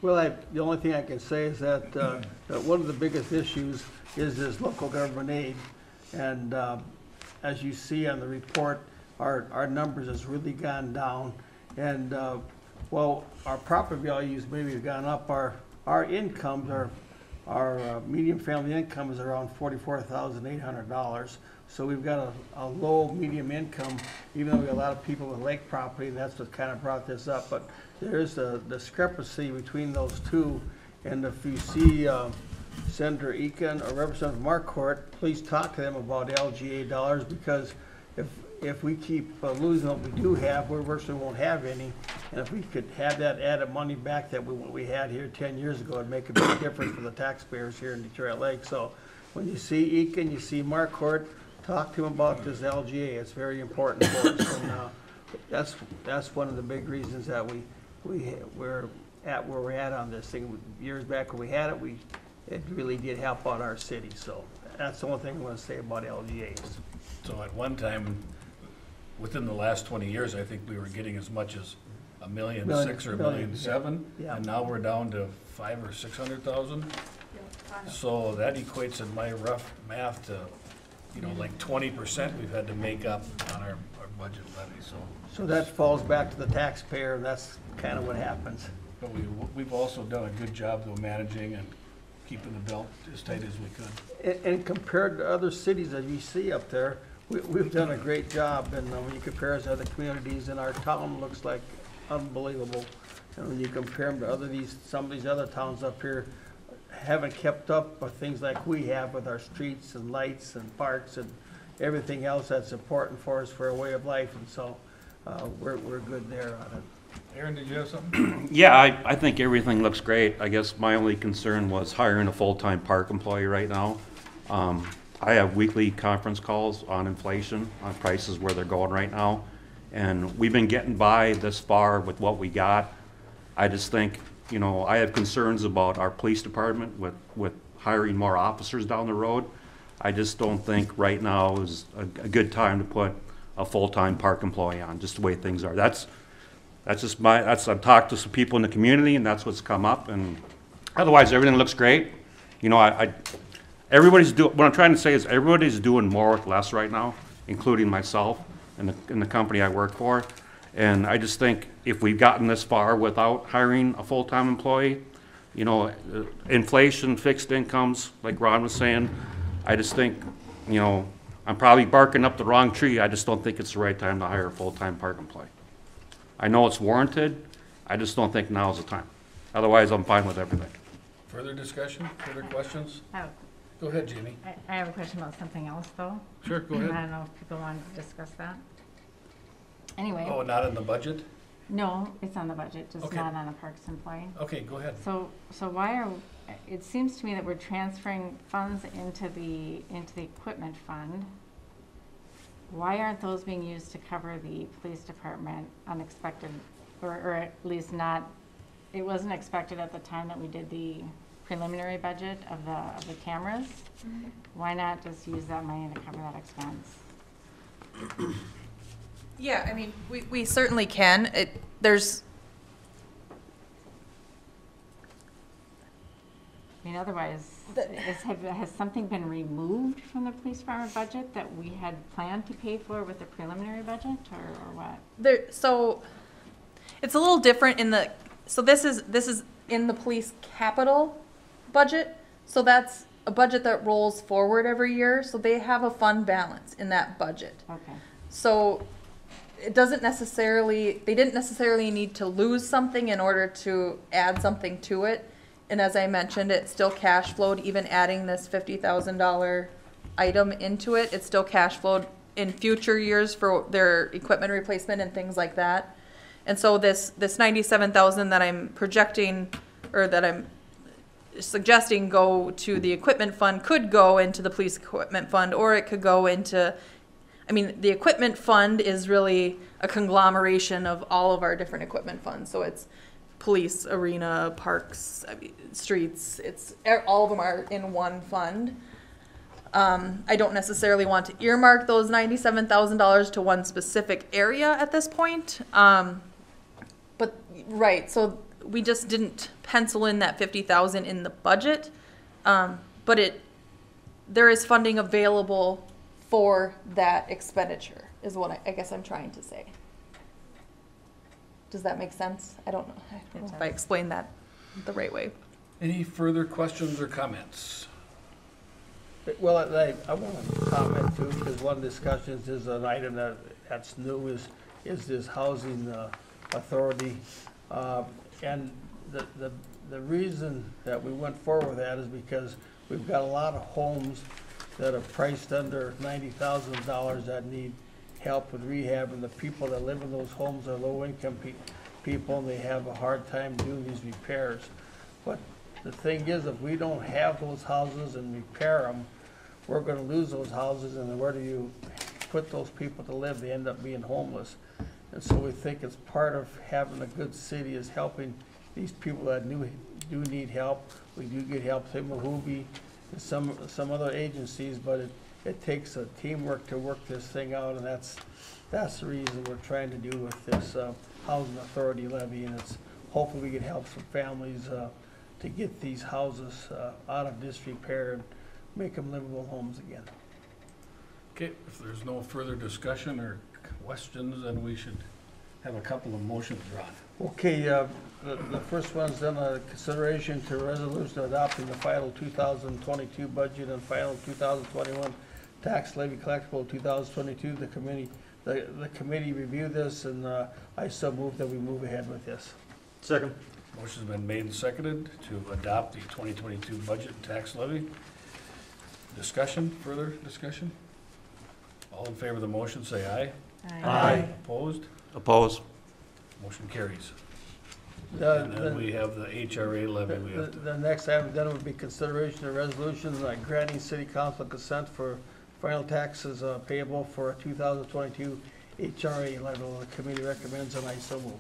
Well, the only thing I can say is that, that one of the biggest issues is this local government aid. And as you see on the report, our numbers has really gone down. And well, our property values maybe have gone up. Our incomes, our median family income is around $44,800. So we've got a low medium income, even though we have a lot of people with lake property, and that's what kind of brought this up. But there's a discrepancy between those two. And if you see Senator Eakin or Representative Marquardt, please talk to them about LGA dollars, because if we keep losing what we do have, we virtually won't have any. And if we could have that added money back that we had here 10 years ago, it'd make a big difference for the taxpayers here in Detroit Lake. So when you see Eakin, you see Marquardt, talk to him about this LGA. It's very important for us. And that's one of the big reasons that we're at where we're at on this thing. Years back when we had it, it really did help out our city. So that's the only thing I want to say about LGAs. So at one time, within the last 20 years, I think we were getting as much as $1.6 million or $1.7 million, yeah. And now we're down to 500,000 or 600,000. So that equates in my rough math to, you know, like 20% we've had to make up on our budget levy. So that falls back to the taxpayer, and that's kind of what happens. But we've also done a good job though managing and keeping the belt as tight as we could. And compared to other cities that you see up there, we've done a great job. And when you compare us to other communities, and our town looks like unbelievable. And when you compare them to some of these other towns up here, haven't kept up with things like we have with our streets and lights and parks and everything else that's important for us for a way of life. And so we're good there on it. Aaron, did you have something? Yeah, I think everything looks great. I guess my only concern was hiring a full-time park employee right now. I have weekly conference calls on inflation, on prices where they're going right now. And we've been getting by this far with what we got. I just think, you know, I have concerns about our police department with hiring more officers down the road. I just don't think right now is a good time to put a full-time park employee on, just the way things are. I've talked to some people in the community, and that's what's come up. And otherwise, everything looks great. You know, what I'm trying to say is everybody's doing more with less right now, including myself and the company I work for. And I just think if we've gotten this far without hiring a full-time employee, you know, inflation, fixed incomes, like Ron was saying, I just think, you know, I'm probably barking up the wrong tree, I just don't think it's the right time to hire a full-time park employee. I know it's warranted, I just don't think now's the time. Otherwise, I'm fine with everything. Further discussion, further questions? Oh, Go ahead, Jamie. I have a question about something else, though. Sure, go I ahead. don't know if people want to discuss that. Anyway. Oh, not in the budget? No, it's on the budget, just Okay. not on a Parks employee. Okay, go ahead. So why are, it seems to me that we're transferring funds into the equipment fund. Why aren't those being used to cover the police department unexpected, or at least not, it wasn't expected at the time that we did the preliminary budget of the cameras? Why not just use that money to cover that expense? Yeah, I mean, we certainly can. I mean, otherwise, has something been removed from the police department budget that we had planned to pay for with the preliminary budget, or what? So it's a little different so this is in the police capital budget. So that's a budget that rolls forward every year. So they have a fund balance in that budget. Okay. So it doesn't necessarily, they didn't necessarily need to lose something in order to add something to it. And as I mentioned, it still cash flowed, even adding this $50,000 item into it. It still cash flowed in future years for their equipment replacement and things like that. And so this $97,000 that I'm projecting, or that I'm suggesting go to the equipment fund, could go into the police equipment fund, or it could go into, I mean, the equipment fund is really a conglomeration of all of our different equipment funds. So it's police, arena, parks, streets, all of them are in one fund. I don't necessarily want to earmark those $97,000 to one specific area at this point. But, right, so we just didn't pencil in that $50,000 in the budget. But there is funding available for that expenditure, is what I guess I'm trying to say. Does that make sense? I don't know if I explained that the right way. Any further questions or comments? Well, I want to comment too, because one of the discussions is an item that's new is this housing authority. And the reason that we went forward with that is because we've got a lot of homes that are priced under $90,000 that need help with rehab, and the people that live in those homes are low-income people, and they have a hard time doing these repairs. But the thing is, if we don't have those houses and repair them, we're gonna lose those houses, and then where do you put those people to live? They end up being homeless. And so we think it's part of having a good city is helping these people that do need help. We do get help, same with Hubie and some other agencies, but it takes a teamwork to work this thing out, and that's the reason we're trying to do with this housing authority levy, and it's hopefully we can help some families to get these houses out of disrepair and make them livable homes again. Okay, if there's no further discussion or questions, then we should have a couple of motions, Ron. Okay, the first one's then a consideration to resolution adopting the final 2022 budget and final 2021 tax levy collectible 2022. The committee reviewed this, and I so move that we move ahead with this. Second. Motion's been made and seconded to adopt the 2022 budget and tax levy. Discussion, further discussion? All in favor of the motion, say aye. Aye. Opposed? Oppose. Motion carries. And then we have the HRA levy. The next item then would be consideration of resolution granting city council consent for final taxes payable for 2022 HRA levy. The committee recommends, and I so move.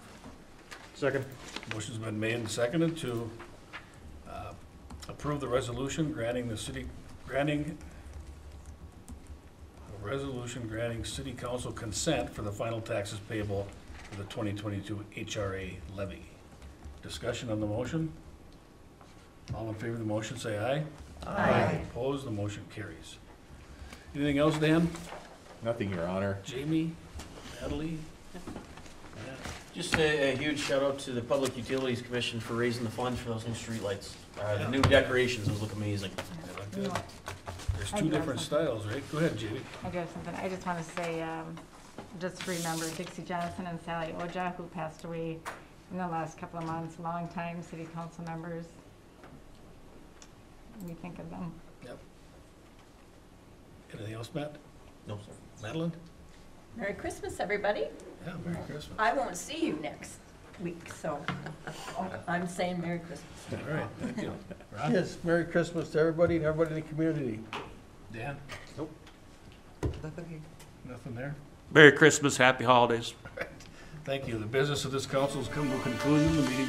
Second. Motion's been made and seconded to approve the resolution granting city council consent for the final taxes payable for the 2022 HRA levy. Discussion on the motion? All in favor of the motion, say aye. Aye. Opposed, the motion carries. Anything else, Dan? Nothing, Your Honor. Jamie? Natalie? Just a huge shout out to the Public Utilities Commission for raising the funds for those new streetlights. The new decorations, those look amazing. They look good. They're There's I two do have different something. styles, right? Go ahead, Jamie. I do have something. I just want to say, just remember Dixie Johnson and Sally Oja, who passed away in the last couple of months, longtime city council members. We think of them. Yep. Anything else, Matt? No, sir. Madeline? Merry Christmas, everybody. Yeah, Merry Christmas. I won't see you next week, so I'm saying Merry Christmas. All right, thank you. Ron? Yes, Merry Christmas to everybody and everybody in the community. Dan? Nope. Nothing there? Merry Christmas, happy holidays. Thank you. The business of this council has come to a conclusion. The meeting